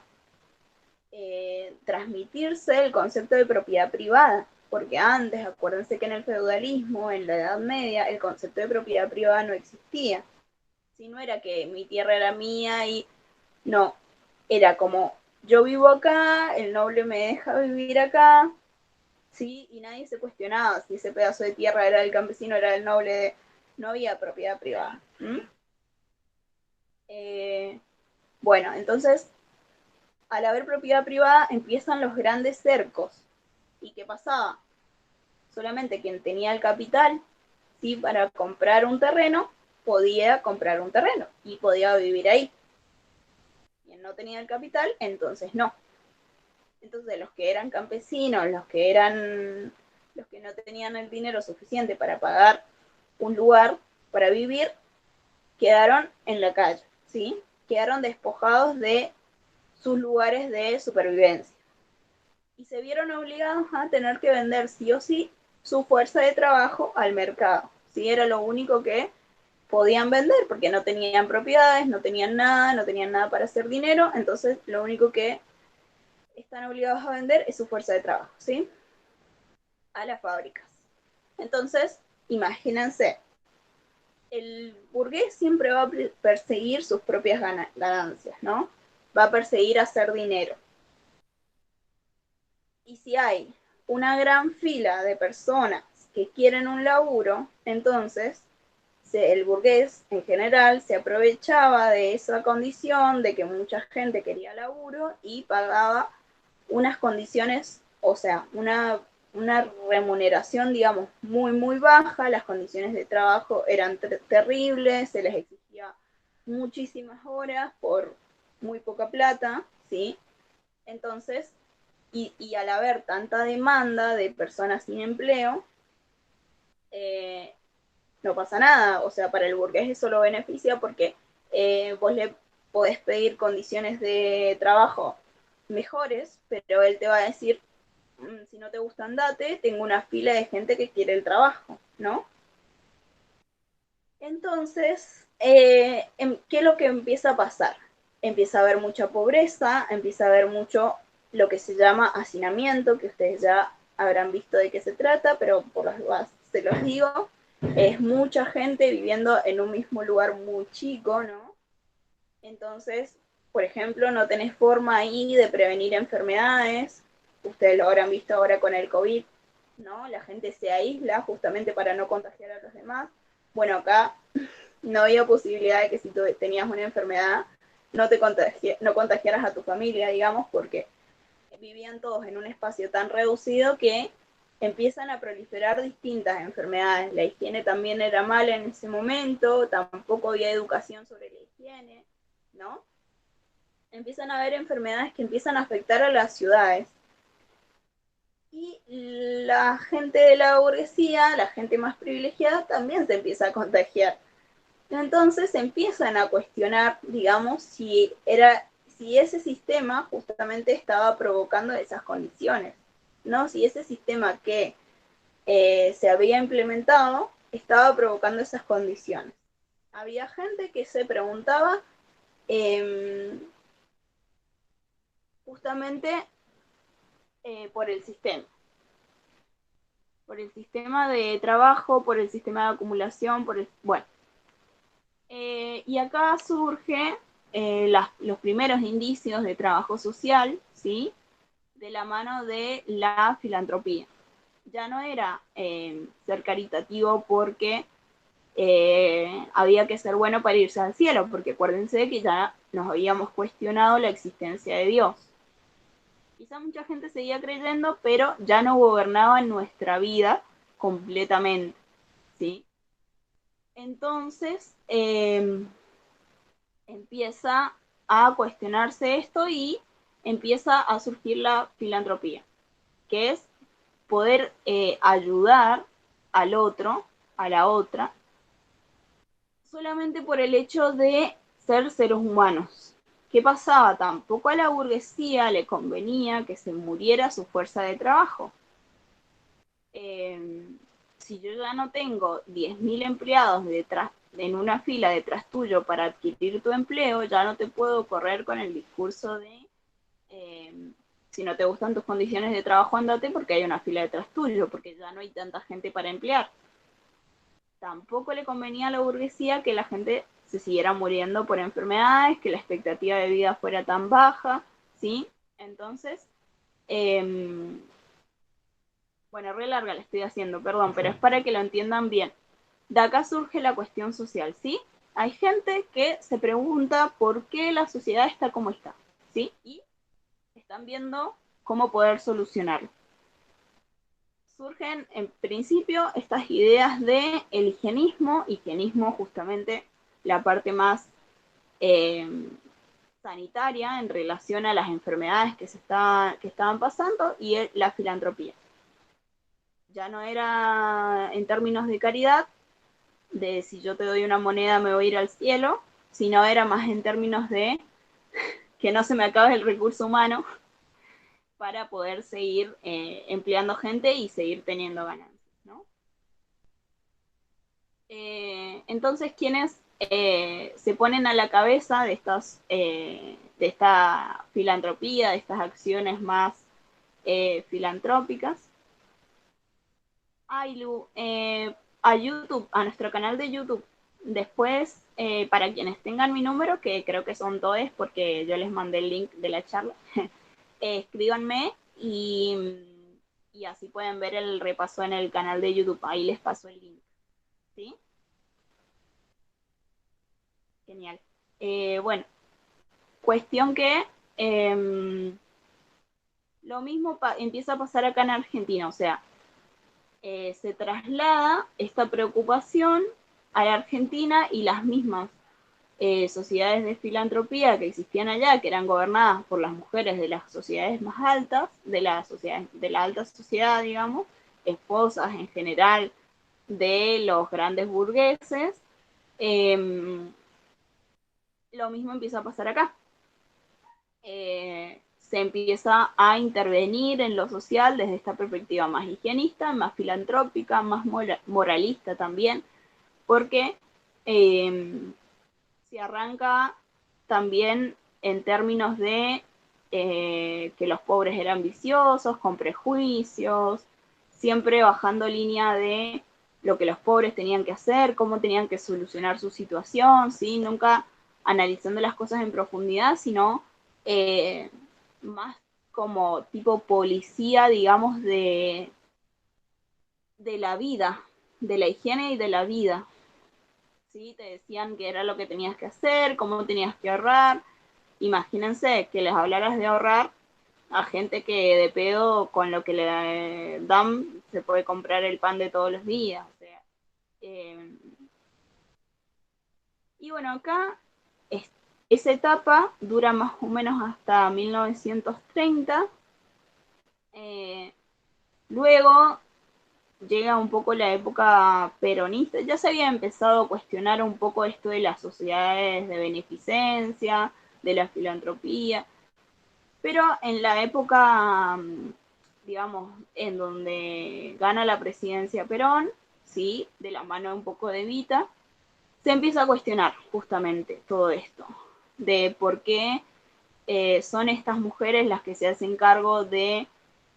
transmitirse el concepto de propiedad privada, porque antes, acuérdense que en el feudalismo, en la Edad Media, el concepto de propiedad privada no existía. Si no era que mi tierra era mía y no, era como yo vivo acá, el noble me deja vivir acá, ¿sí? Y nadie se cuestionaba si ese pedazo de tierra era del campesino, era del noble, no había propiedad privada. Bueno, entonces, al haber propiedad privada, empiezan los grandes cercos. ¿Y qué pasaba? Solamente quien tenía el capital, ¿sí? Para comprar un terreno, podía comprar un terreno y podía vivir ahí. Quien no tenía el capital, entonces no. Entonces los que eran campesinos, los que no tenían el dinero suficiente para pagar un lugar para vivir, quedaron en la calle, ¿sí? Quedaron despojados de sus lugares de supervivencia. Y se vieron obligados a tener que vender sí o sí su fuerza de trabajo al mercado. ¿Sí? Era lo único que podían vender, porque no tenían propiedades, no tenían nada para hacer dinero, entonces lo único que están obligados a vender es su fuerza de trabajo, ¿sí? A las fábricas. Entonces, imagínense, el burgués siempre va a perseguir sus propias ganancias, ¿no? Va a perseguir hacer dinero. Y si hay una gran fila de personas que quieren un laburo, entonces el burgués en general se aprovechaba de esa condición de que mucha gente quería laburo y pagaba unas condiciones, o sea, una remuneración, digamos, muy, muy baja. Las condiciones de trabajo eran terribles, se les exigía muchísimas horas por muy poca plata, ¿sí? Entonces, al haber tanta demanda de personas sin empleo, no pasa nada. O sea, para el burgués eso lo beneficia porque vos le podés pedir condiciones de trabajo mejores, pero él te va a decir, si no te gusta, andate, tengo una fila de gente que quiere el trabajo, ¿no? Entonces, ¿qué es lo que empieza a pasar? Empieza a haber mucha pobreza, empieza a haber mucho lo que se llama hacinamiento, que ustedes ya habrán visto de qué se trata, pero por las dudas se los digo. es mucha gente viviendo en un mismo lugar muy chico, ¿no? Entonces, por ejemplo, no tenés forma ahí de prevenir enfermedades. Ustedes lo habrán visto ahora con el COVID, ¿no? La gente se aísla justamente para no contagiar a los demás. Bueno, acá no había posibilidad de que si tú tenías una enfermedad no contagiaras a tu familia, digamos, porque vivían todos en un espacio tan reducido que empiezan a proliferar distintas enfermedades. La higiene también era mala en ese momento, tampoco había educación sobre la higiene, ¿no? Empiezan a haber enfermedades que empiezan a afectar a las ciudades. Y la gente de la burguesía, la gente más privilegiada, también se empieza a contagiar. Entonces empiezan a cuestionar, digamos, si ese sistema justamente estaba provocando esas condiciones, ¿no? Si ese sistema que se había implementado estaba provocando esas condiciones. Había gente que se preguntaba justamente por el sistema de trabajo, por el sistema de acumulación, bueno. Y acá surge los primeros indicios de trabajo social, ¿sí? De la mano de la filantropía. Ya no era ser caritativo porque había que ser bueno para irse al cielo, porque acuérdense que ya nos habíamos cuestionado la existencia de Dios. Quizá mucha gente seguía creyendo, pero ya no gobernaba nuestra vida completamente, ¿sí? Entonces, empieza a cuestionarse esto y empieza a surgir la filantropía, que es poder ayudar al otro, a la otra, solamente por el hecho de ser seres humanos. ¿Qué pasaba? Tampoco a la burguesía le convenía que se muriera su fuerza de trabajo. Si yo ya no tengo 10.000 empleados detrás, en una fila detrás tuyo para adquirir tu empleo, ya no te puedo correr con el discurso de si no te gustan tus condiciones de trabajo, andate porque hay una fila detrás tuyo, porque ya no hay tanta gente para emplear. Tampoco le convenía a la burguesía que la gente se siguiera muriendo por enfermedades, que la expectativa de vida fuera tan baja, ¿sí? Entonces, bueno, re larga la estoy haciendo, perdón, pero es para que lo entiendan bien. De acá surge la cuestión social, ¿sí? Hay gente que se pregunta por qué la sociedad está como está, ¿sí? Y están viendo cómo poder solucionarlo. Surgen en principio estas ideas de el higienismo justamente la parte más sanitaria en relación a las enfermedades que estaban pasando y la filantropía. Ya no era en términos de caridad, de si yo te doy una moneda me voy a ir al cielo, sino era más en términos de que no se me acabe el recurso humano para poder seguir empleando gente y seguir teniendo ganancias, ¿no? Entonces, quienes se ponen a la cabeza de esta filantropía, de estas acciones más filantrópicas, Ailu, a YouTube, a nuestro canal de YouTube. Después, para quienes tengan mi número, que creo que son todos porque yo les mandé el link de la charla, escríbanme y así pueden ver el repaso en el canal de YouTube. Ahí les paso el link. ¿Sí? Genial. Bueno, cuestión que lo mismo empieza a pasar acá en Argentina, o sea, se traslada esta preocupación a la Argentina y las mismas sociedades de filantropía que existían allá, que eran gobernadas por las mujeres de las sociedades más altas, de la alta sociedad, digamos, esposas en general de los grandes burgueses, lo mismo empieza a pasar acá. Se empieza a intervenir en lo social desde esta perspectiva más higienista, más filantrópica, más moralista también, porque se arranca también en términos de que los pobres eran viciosos, con prejuicios, siempre bajando línea de lo que los pobres tenían que hacer, cómo tenían que solucionar su situación, ¿sí? Nunca analizando las cosas en profundidad, sino más como tipo policía, digamos, de la vida, de la higiene y de la vida. ¿Sí? Te decían qué era lo que tenías que hacer, cómo tenías que ahorrar. Imagínense que les hablaras de ahorrar a gente que de pedo con lo que le dan se puede comprar el pan de todos los días. O sea, y bueno, acá esa etapa dura más o menos hasta 1930. Eh, Luego llega un poco la época peronista. Ya se había empezado a cuestionar un poco esto de las sociedades de beneficencia, de la filantropía, pero en la época, digamos, en donde gana la presidencia Perón, sí, de la mano un poco de Evita, se empieza a cuestionar justamente todo esto, de por qué son estas mujeres las que se hacen cargo de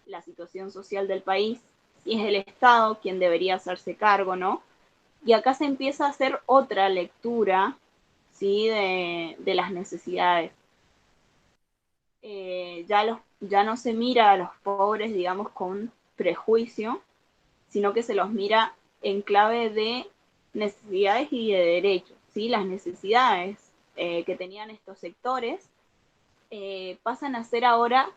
la situación social del país, si es el Estado quien debería hacerse cargo, ¿no? Y acá se empieza a hacer otra lectura, ¿sí? De las necesidades. Ya no se mira a los pobres, digamos, con prejuicio, sino que se los mira en clave de necesidades y de derechos, ¿sí? Las necesidades que tenían estos sectores pasan a ser ahora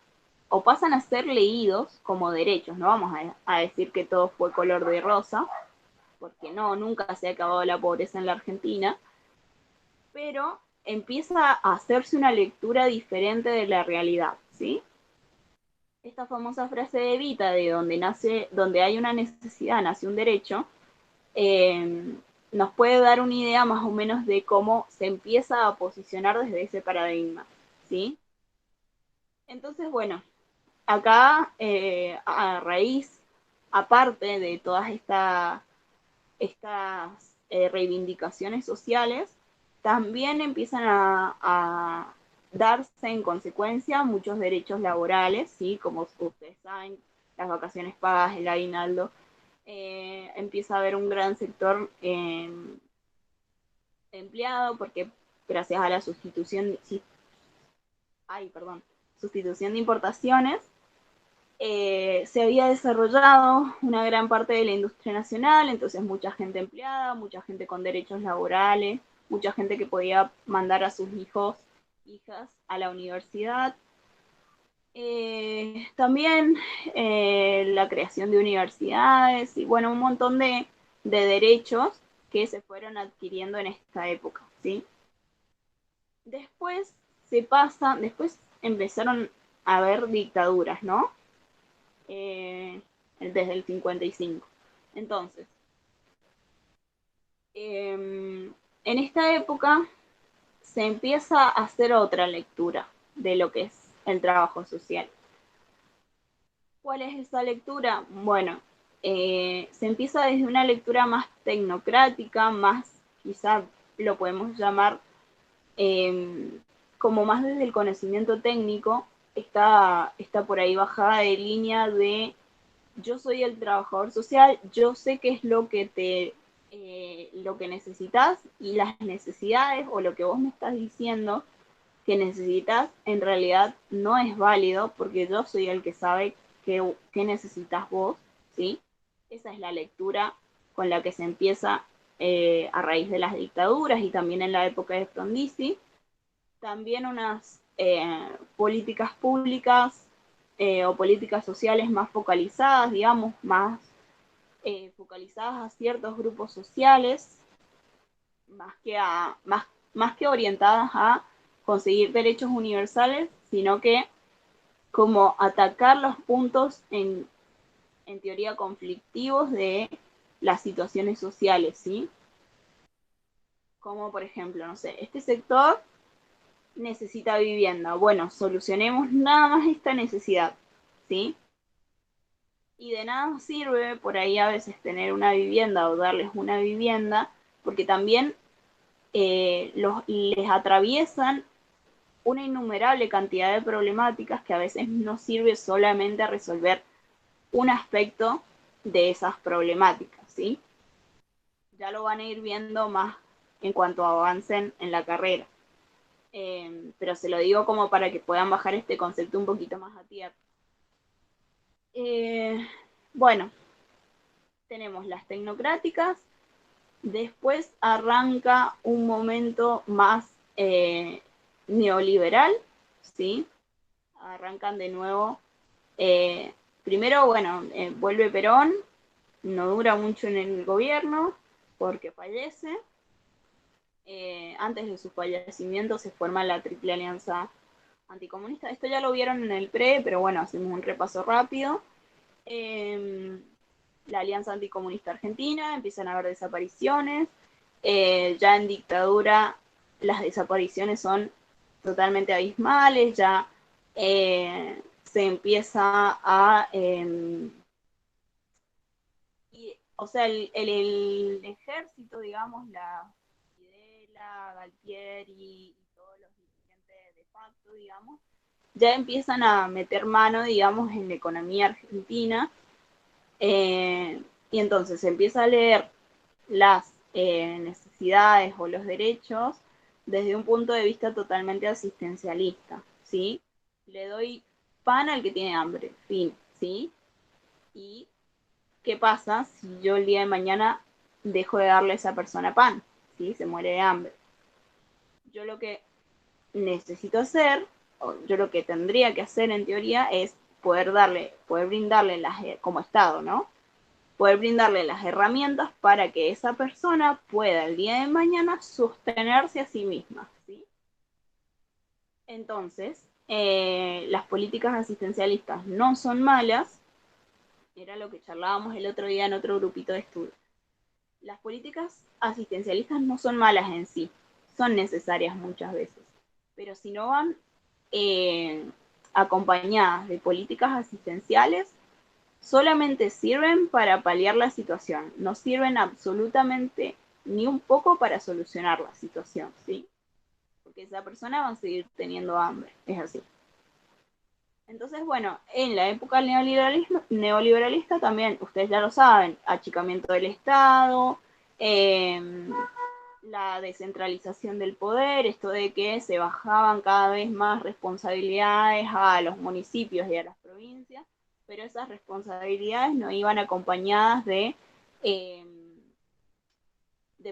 o pasan a ser leídos como derechos. No vamos a decir que todo fue color de rosa, porque no, nunca se ha acabado la pobreza en la Argentina, pero empieza a hacerse una lectura diferente de la realidad, ¿sí? Esta famosa frase de Evita, de donde hay una necesidad, nace un derecho, eh, nos puede dar una idea más o menos de cómo se empieza a posicionar desde ese paradigma, ¿sí? Entonces, bueno, acá a raíz, aparte de todas estas reivindicaciones sociales, también empiezan a darse en consecuencia muchos derechos laborales, ¿sí? Como ustedes saben, las vacaciones pagas, el aguinaldo, empieza a haber un gran sector empleado porque gracias a la sustitución de importaciones, se había desarrollado una gran parte de la industria nacional, entonces mucha gente empleada, mucha gente con derechos laborales, mucha gente que podía mandar a sus hijos, hijas a la universidad. También la creación de universidades y bueno, un montón de derechos que se fueron adquiriendo en esta época, ¿sí? Después empezaron a haber dictaduras, ¿no? Desde el 55. Entonces, en esta época se empieza a hacer otra lectura de lo que es el trabajo social. ¿Cuál es esa lectura? Bueno, se empieza desde una lectura más tecnocrática, más, quizá lo podemos llamar como más desde el conocimiento técnico, está por ahí bajada de línea de yo soy el trabajador social, yo sé qué es lo que necesitas y las necesidades o lo que vos me estás diciendo que necesitas en realidad no es válido porque yo soy el que sabe qué necesitas vos, ¿sí? Esa es la lectura con la que se empieza a raíz de las dictaduras y también en la época de Frondizi. También unas políticas públicas o políticas sociales más focalizadas, digamos, focalizadas a ciertos grupos sociales, más que orientadas a conseguir derechos universales, sino que como atacar los puntos en teoría conflictivos de las situaciones sociales, ¿sí? Como por ejemplo, no sé, este sector necesita vivienda. Bueno, solucionemos nada más esta necesidad, ¿sí? Y de nada sirve por ahí a veces tener una vivienda o darles una vivienda, porque también les atraviesan una innumerable cantidad de problemáticas que a veces no sirve solamente a resolver un aspecto de esas problemáticas, ¿sí? ya lo van a ir viendo más en cuanto avancen en la carrera. Pero se lo digo como para que puedan bajar este concepto un poquito más a tierra. Bueno, tenemos las tecnocráticas, después arranca un momento más neoliberal, ¿sí? Arrancan de nuevo. Primero, bueno, vuelve Perón, no dura mucho en el gobierno porque fallece. Antes de su fallecimiento se forma la Triple Alianza Anticomunista. Esto ya lo vieron en el pre, pero bueno, hacemos un repaso rápido. La Alianza Anticomunista Argentina, empiezan a haber desapariciones. Ya en dictadura las desapariciones son totalmente abismales, ya se empieza a... o sea, el ejército, digamos, la Videla, Galtieri y todos los dirigentes de facto, digamos, ya empiezan a meter mano, digamos, en la economía argentina. Y entonces se empieza a leer las necesidades o los derechos desde un punto de vista totalmente asistencialista, ¿sí? Le doy pan al que tiene hambre, fin, ¿sí? Y ¿qué pasa si yo el día de mañana dejo de darle a esa persona pan? ¿Sí? Se muere de hambre. Yo lo que necesito hacer, o yo lo que tendría que hacer en teoría es poder brindarle como Estado, ¿no? Poder brindarle las herramientas para que esa persona pueda el día de mañana sostenerse a sí misma, ¿sí? Entonces, las políticas asistencialistas no son malas, era lo que charlábamos el otro día en otro grupito de estudio. Las políticas asistencialistas no son malas en sí, son necesarias muchas veces, pero si no van acompañadas de políticas asistenciales, solamente sirven para paliar la situación, no sirven absolutamente ni un poco para solucionar la situación, ¿sí? Porque esa persona va a seguir teniendo hambre, es así. Entonces, bueno, en la época neoliberalista también, ustedes ya lo saben, achicamiento del Estado, la descentralización del poder, esto de que se bajaban cada vez más responsabilidades a los municipios y a las provincias, pero esas responsabilidades no iban acompañadas de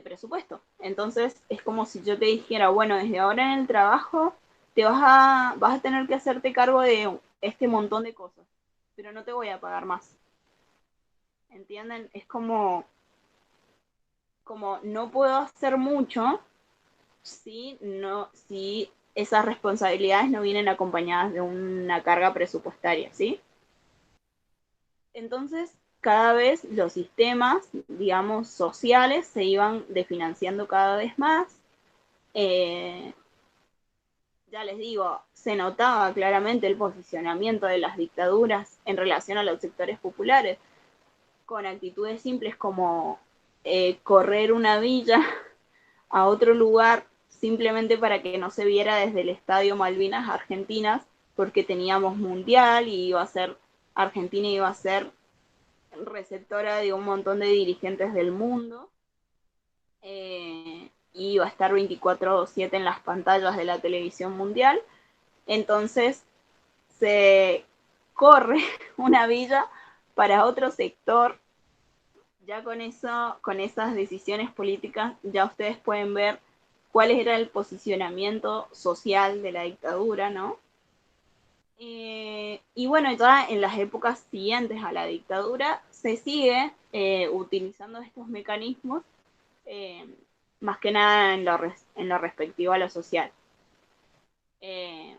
presupuesto. Entonces es como si yo te dijera, bueno, desde ahora en el trabajo vas a tener que hacerte cargo de este montón de cosas, pero no te voy a pagar más. ¿Entienden? Es como no puedo hacer mucho si esas responsabilidades no vienen acompañadas de una carga presupuestaria, ¿sí? Entonces, cada vez los sistemas, digamos, sociales se iban desfinanciando cada vez más. Ya les digo, se notaba claramente el posicionamiento de las dictaduras en relación a los sectores populares, con actitudes simples como correr una villa a otro lugar simplemente para que no se viera desde el Estadio Malvinas Argentinas, porque teníamos mundial y Argentina iba a ser receptora de un montón de dirigentes del mundo, y iba a estar 24/7 en las pantallas de la televisión mundial. Entonces se corre una villa para otro sector. Ya con eso, con esas decisiones políticas, ya ustedes pueden ver cuál era el posicionamiento social de la dictadura, ¿no? Y bueno, ya en las épocas siguientes a la dictadura se sigue utilizando estos mecanismos, eh, más que nada en lo respectivo a lo social.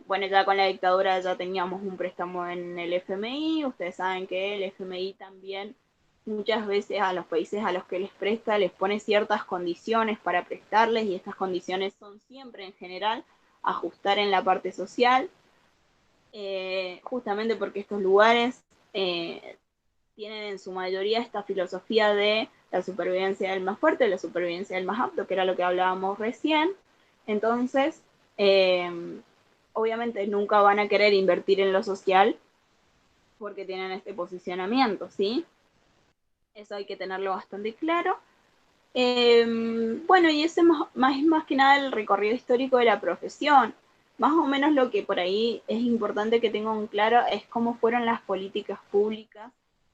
Bueno, ya con la dictadura ya teníamos un préstamo en el FMI, ustedes saben que el FMI también muchas veces a los países a los que les presta les pone ciertas condiciones para prestarles, y estas condiciones son siempre en general ajustar en la parte social, justamente porque estos lugares tienen en su mayoría esta filosofía de la supervivencia del más fuerte, la supervivencia del más apto, que era lo que hablábamos recién. Entonces, obviamente nunca van a querer invertir en lo social porque tienen este posicionamiento, ¿sí? Eso hay que tenerlo bastante claro. Bueno, y ese más que nada el recorrido histórico de la profesión. Más o menos lo que por ahí es importante que tengan claro es cómo fueron las políticas públicas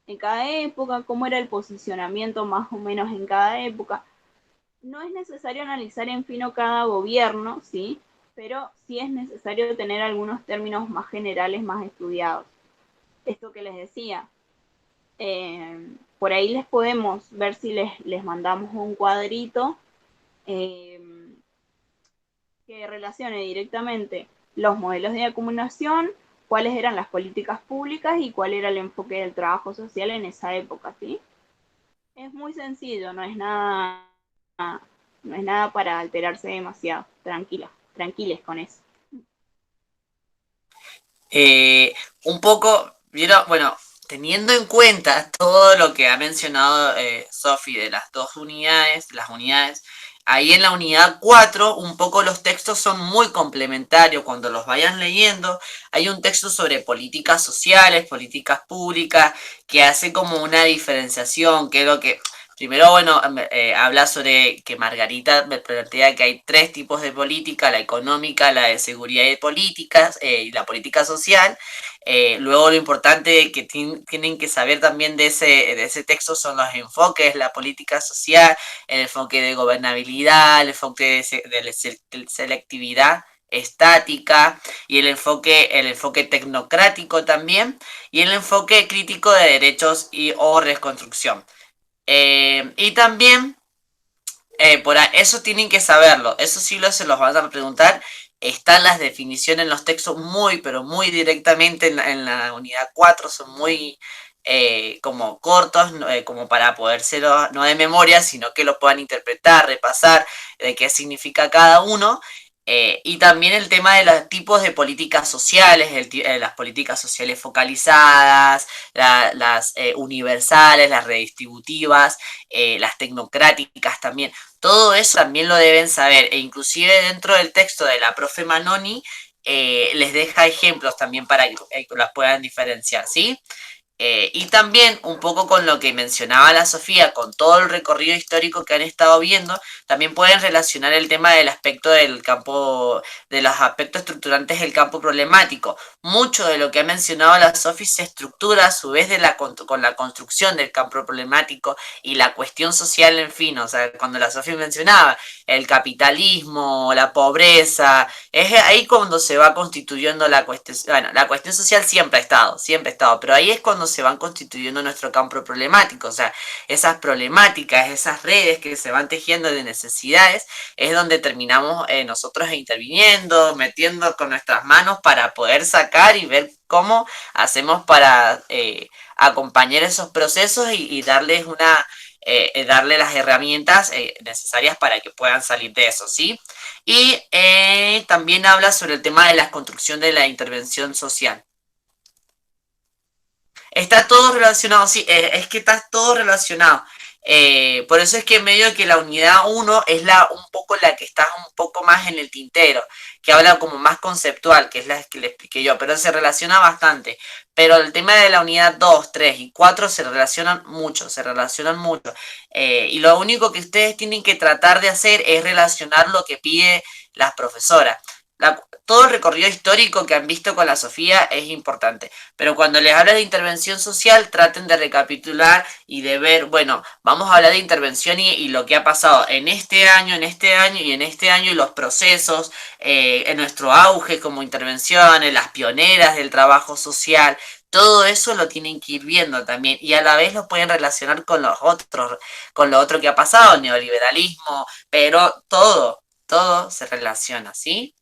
en cada época, cómo era el posicionamiento más o menos en cada época. No es necesario analizar en fino cada gobierno, ¿sí? Pero sí es necesario tener algunos términos más generales, más estudiados. Esto que les decía, por ahí les podemos ver si les mandamos un cuadrito eh, que relacione directamente los modelos de acumulación, cuáles eran las políticas públicas y cuál era el enfoque del trabajo social en esa época, ¿sí? Es muy sencillo, no es nada para alterarse demasiado. Tranquila, tranquiles con eso. Un poco, bueno, teniendo en cuenta todo lo que ha mencionado Sofi de las dos unidades, ahí en la unidad 4 un poco los textos son muy complementarios. Cuando los vayan leyendo, hay un texto sobre políticas sociales, políticas públicas, que hace como una diferenciación, que es lo que... Primero, bueno, habla sobre que Margarita me plantea que hay tres tipos de política: la económica, la de seguridad y políticas, y la política social. Luego lo importante que tienen que saber también de ese texto son los enfoques: la política social, el enfoque de gobernabilidad, el enfoque de selectividad estática, y el enfoque tecnocrático también, y el enfoque crítico de derechos y o reconstrucción. Y también, eso tienen que saberlo, eso sí se los van a preguntar. Están las definiciones en los textos muy, pero muy directamente en la unidad 4, son muy como cortos, como para poder ser no de memoria, sino que lo puedan interpretar, repasar de qué significa cada uno. Y también el tema de los tipos de políticas sociales, las políticas sociales focalizadas, las universales, las redistributivas, las tecnocráticas también. Todo eso también lo deben saber, e inclusive dentro del texto de la profe Manoni les deja ejemplos también para que las puedan diferenciar, ¿sí? Y también un poco con lo que mencionaba la Sofía, con todo el recorrido histórico que han estado viendo, también pueden relacionar el tema del aspecto del campo, de los aspectos estructurantes del campo problemático. Mucho de lo que ha mencionado la Sofía se estructura a su vez con la construcción del campo problemático y la cuestión social, en fin. O sea, cuando la Sofía mencionaba el capitalismo, la pobreza, es ahí cuando se va constituyendo la cuestión. Bueno, la cuestión social siempre ha estado, pero ahí es cuando se van constituyendo nuestro campo problemático. O sea, esas problemáticas, esas redes que se van tejiendo de necesidades, es donde terminamos nosotros interviniendo, metiendo con nuestras manos para poder sacar y ver cómo hacemos para acompañar esos procesos y darles darle las herramientas necesarias para que puedan salir de eso, ¿sí? Y también habla sobre el tema de la construcción de la intervención social. Está todo relacionado, sí, es que está todo relacionado. Por eso es que medio que la unidad 1 es un poco la que está un poco más en el tintero, que habla como más conceptual, que es la que le expliqué yo, pero se relaciona bastante. Pero el tema de la unidad 2, 3 y 4 se relacionan mucho, se relacionan mucho. Y lo único que ustedes tienen que tratar de hacer es relacionar lo que pide las profesoras. Todo el recorrido histórico que han visto con la Sofía es importante, pero cuando les habla de intervención social, traten de recapitular y de ver, bueno, vamos a hablar de intervención y lo que ha pasado en este año, en este año y en este año, y los procesos, en nuestro auge como intervención, en las pioneras del trabajo social. Todo eso lo tienen que ir viendo también, y a la vez lo pueden relacionar con lo otro que ha pasado, el neoliberalismo, pero todo se relaciona, ¿sí?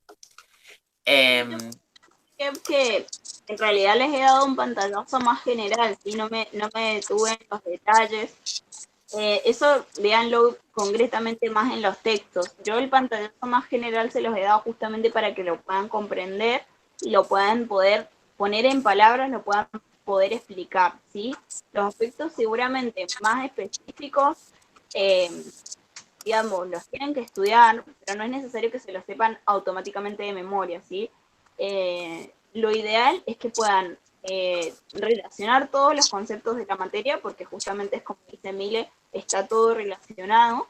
Sí, yo creo que en realidad les he dado un pantallazo más general, ¿sí? No me detuve en los detalles. Eso véanlo concretamente más en los textos. Yo el pantallazo más general se los he dado justamente para que lo puedan comprender y lo puedan poder poner en palabras, lo puedan poder explicar, ¿sí? Los aspectos seguramente más específicos, eh, digamos, los tienen que estudiar, pero no es necesario que se lo sepan automáticamente de memoria, ¿sí? Lo ideal es que puedan relacionar todos los conceptos de la materia, porque justamente es como dice Mile, está todo relacionado.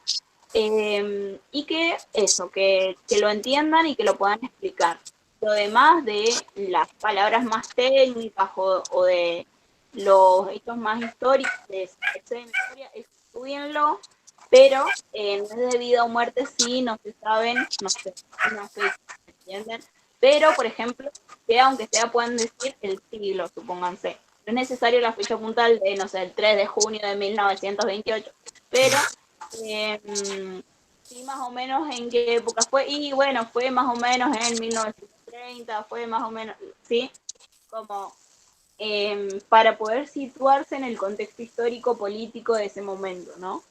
Y que eso, que lo entiendan y que lo puedan explicar. Lo demás de las palabras más técnicas o de los hechos más históricos de historia, estudienlo, pero no es de vida o muerte si no se saben, no sé, ¿entienden? Pero, por ejemplo, que aunque sea puedan decir el siglo, supónganse. No es necesario la fecha puntual de, no sé, el 3 de junio de 1928, pero sí, más o menos en qué época fue. Y bueno, fue más o menos en 1930, fue más o menos, ¿sí? Como para poder situarse en el contexto histórico político de ese momento, ¿no?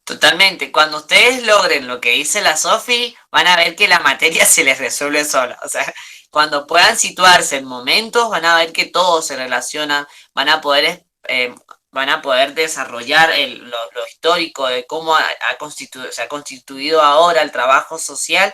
Totalmente. Cuando ustedes logren lo que dice la Sofi, van a ver que la materia se les resuelve sola. O sea, cuando puedan situarse en momentos, van a ver que todo se relaciona, van a poder desarrollar lo histórico de cómo se ha constituido ahora el trabajo social,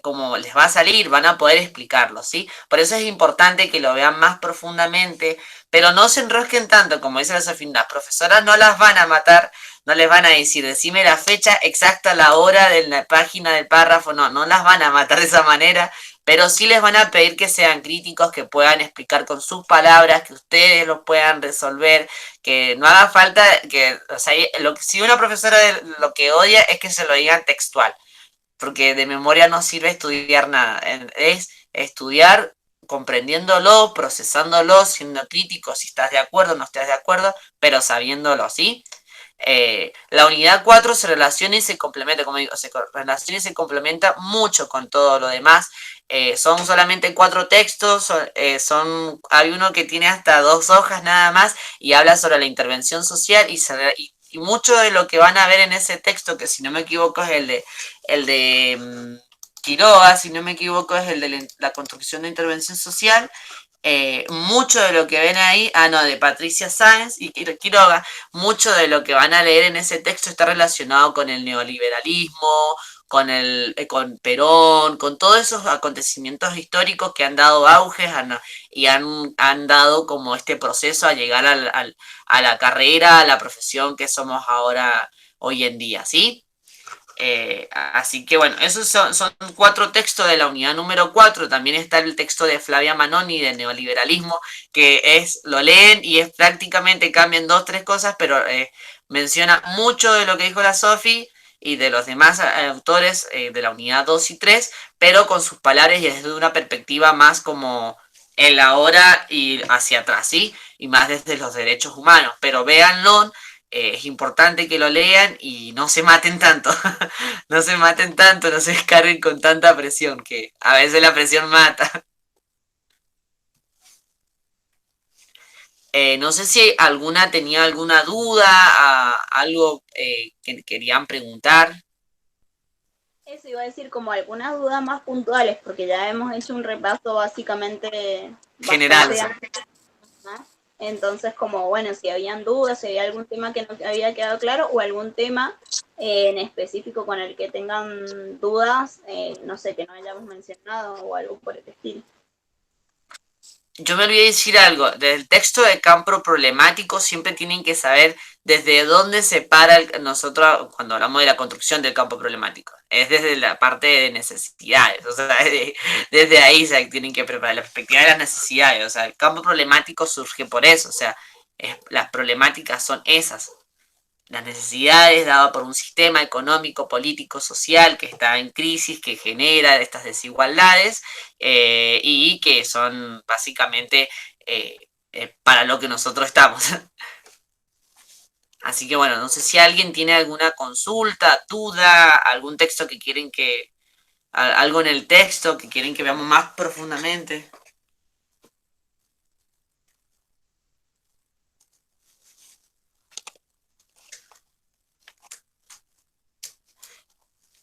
como les va a salir, van a poder explicarlo, ¿sí? Por eso es importante que lo vean más profundamente, pero no se enrosquen tanto, como dice la Sofi, las profesoras no las van a matar, no les van a decir, decime la fecha exacta, la hora de la página del párrafo, no las van a matar de esa manera, pero sí les van a pedir que sean críticos, que puedan explicar con sus palabras, que ustedes lo puedan resolver, que no haga falta que, o sea, si una profesora lo que odia es que se lo digan textual, porque de memoria no sirve estudiar nada, es estudiar comprendiéndolo, procesándolo, siendo crítico, si estás de acuerdo, no estás de acuerdo, pero sabiéndolo, ¿sí? La unidad 4 se relaciona y se complementa, como digo, se relaciona y se complementa mucho con todo lo demás. Son solamente 4 textos, hay uno que tiene hasta 2 hojas nada más y habla sobre la intervención social y mucho de lo que van a ver en ese texto, que si no me equivoco es el de Quiroga, si no me equivoco es el de la construcción de intervención social. Mucho de lo que ven ahí, de Patricia Sáenz y Quiroga, mucho de lo que van a leer en ese texto está relacionado con el neoliberalismo, con Perón, con todos esos acontecimientos históricos que han dado auges y han dado como este proceso a llegar a la carrera, a la profesión que somos ahora, hoy en día, ¿sí? Así que bueno, esos son 4 textos de la unidad número 4. También está el texto de Flavia Manoni de neoliberalismo, lo leen y es prácticamente cambian 2, 3 cosas, pero menciona mucho de lo que dijo la Sofi y de los demás autores de la unidad 2 y 3, pero con sus palabras y desde una perspectiva más como en la hora y hacia atrás, ¿sí? Y más desde los derechos humanos. Pero véanlo, es importante que lo lean y no se maten tanto. No se maten tanto, no se descarguen con tanta presión, que a veces la presión mata. No sé si alguna tenía alguna duda, algo que querían preguntar. Eso iba a decir como algunas dudas más puntuales, porque ya hemos hecho un repaso básicamente General. bastante amplio, ¿no? Entonces, como bueno, si habían dudas, si había algún tema que no había quedado claro o algún tema en específico con el que tengan dudas, no sé, que no hayamos mencionado o algo por el estilo. Yo me olvidé decir algo. Del texto de campo problemático siempre tienen que saber desde dónde se para nosotros cuando hablamos de la construcción del campo problemático. Es desde la parte de necesidades. O sea, desde ahí se tienen que preparar la perspectiva de las necesidades. O sea, el campo problemático surge por eso. O sea, las problemáticas son esas. Las necesidades dadas por un sistema económico, político, social que está en crisis, que genera estas desigualdades y que son básicamente para lo que nosotros estamos. Así que bueno, no sé si alguien tiene alguna consulta, duda, algún texto que quieren algo en el texto que quieren que veamos más profundamente.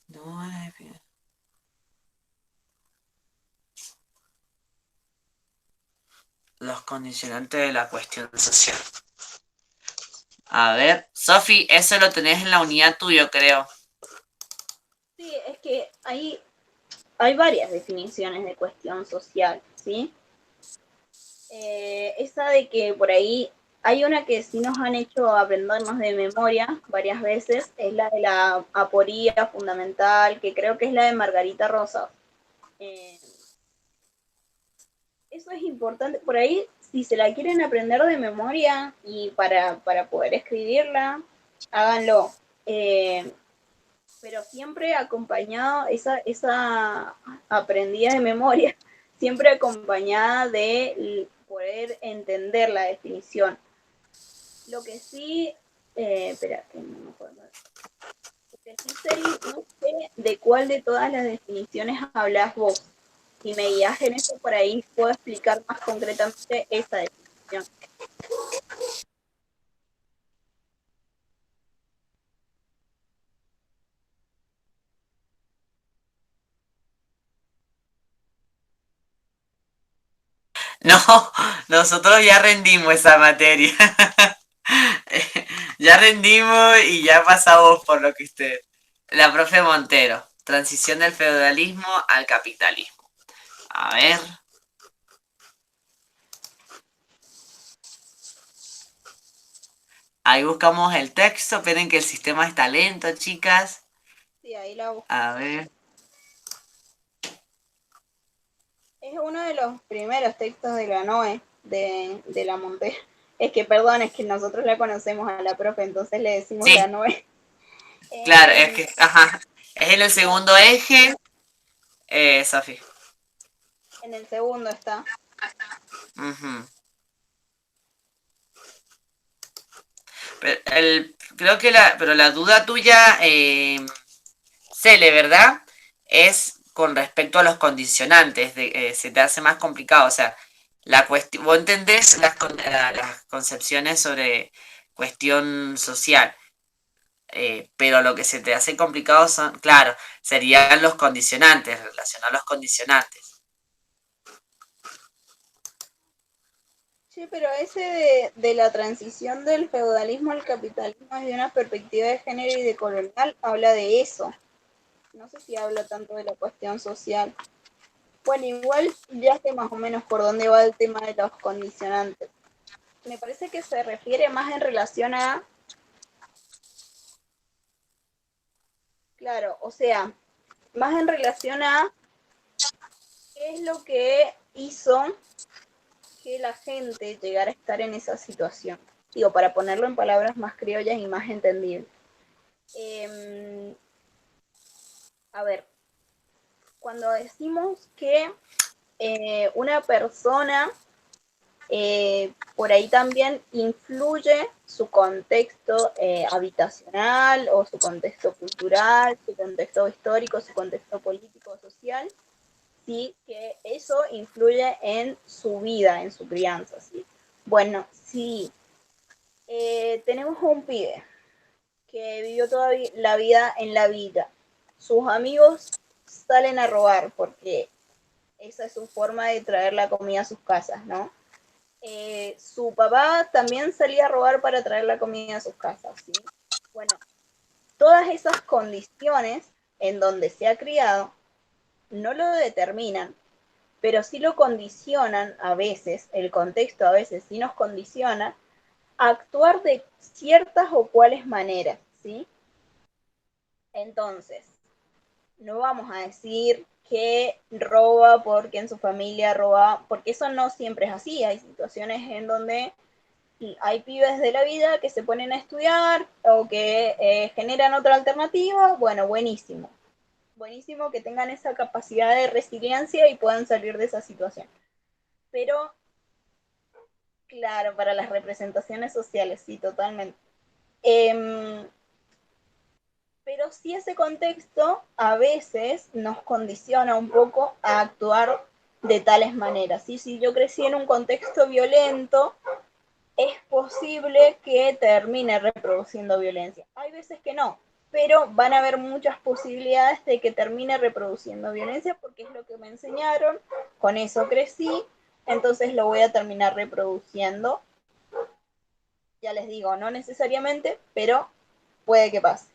No, los condicionantes de la cuestión social. A ver, Sofi, eso lo tenés en la unidad tuyo, creo. Sí, es que hay varias definiciones de cuestión social, ¿sí? Esa de que por ahí Hay una que sí nos han hecho aprendernos de memoria varias veces, es la de la aporía fundamental, que creo que es la de Margarita Rosa. Eso es importante. Por ahí, si se la quieren aprender de memoria y para poder escribirla, háganlo. Pero siempre acompañado, esa aprendida de memoria, siempre acompañada de poder entender la definición. Lo que sí, espera, que no me acuerdo. Lo que sí, Seri, no sé de cuál de todas las definiciones hablas vos. Si me guías en eso, por ahí puedo explicar más concretamente esa definición. No, nosotros ya rendimos esa materia. Ya rendimos y ya pasamos por lo que usted. La profe Montero. Transición del feudalismo al capitalismo. A ver. Ahí buscamos el texto. Esperen que el sistema está lento, chicas. Sí, ahí la busco. A ver. Es uno de los primeros textos de la NOE, de la Montero. Es que, perdón, es que nosotros la conocemos a la profe, entonces le decimos Sí, la NOE. claro, es que, ajá. Es en el segundo eje. Sofi. En el segundo está. Ujú. Creo que pero la duda tuya, Cele, ¿verdad? Es con respecto a los condicionantes, se te hace más complicado, o sea, vos entendés las concepciones sobre cuestión social, pero lo que se te hace complicado son, claro, serían los condicionantes, relacionar los condicionantes. Sí, pero ese de la transición del feudalismo al capitalismo desde una perspectiva de género y de colonial habla de eso. No sé si habla tanto de la cuestión social. Bueno, igual ya sé más o menos por dónde va el tema de los condicionantes. Me parece que se refiere más en relación a, claro, o sea, más en relación a qué es lo que hizo que la gente llegara a estar en esa situación. Digo, para ponerlo en palabras más criollas y más entendibles. A ver, cuando decimos que una persona por ahí también influye su contexto habitacional o su contexto cultural, su contexto histórico, su contexto político, social, ¿sí? Que eso influye en su vida, en su crianza, ¿sí? Bueno, si tenemos un pibe que vivió toda la vida en la vida, sus amigos salen a robar porque esa es su forma de traer la comida a sus casas, ¿no? Su papá también salía a robar para traer la comida a sus casas, ¿sí? Bueno, todas esas condiciones en donde se ha criado no lo determinan, pero sí lo condicionan a veces, el contexto a veces sí nos condiciona a actuar de ciertas o cuales maneras, ¿sí? Entonces, no vamos a decir que roba porque en su familia roba, porque eso no siempre es así. Hay situaciones en donde hay pibes de la vida que se ponen a estudiar o que generan otra alternativa. Bueno, buenísimo. Buenísimo que tengan esa capacidad de resiliencia y puedan salir de esa situación. Pero, claro, para las representaciones sociales, sí, totalmente. Pero sí ese contexto a veces nos condiciona un poco a actuar de tales maneras. ¿Sí? Si yo crecí en un contexto violento, es posible que termine reproduciendo violencia. Hay veces que no, pero van a haber muchas posibilidades de que termine reproduciendo violencia porque es lo que me enseñaron, con eso crecí, entonces lo voy a terminar reproduciendo. Ya les digo, no necesariamente, pero puede que pase.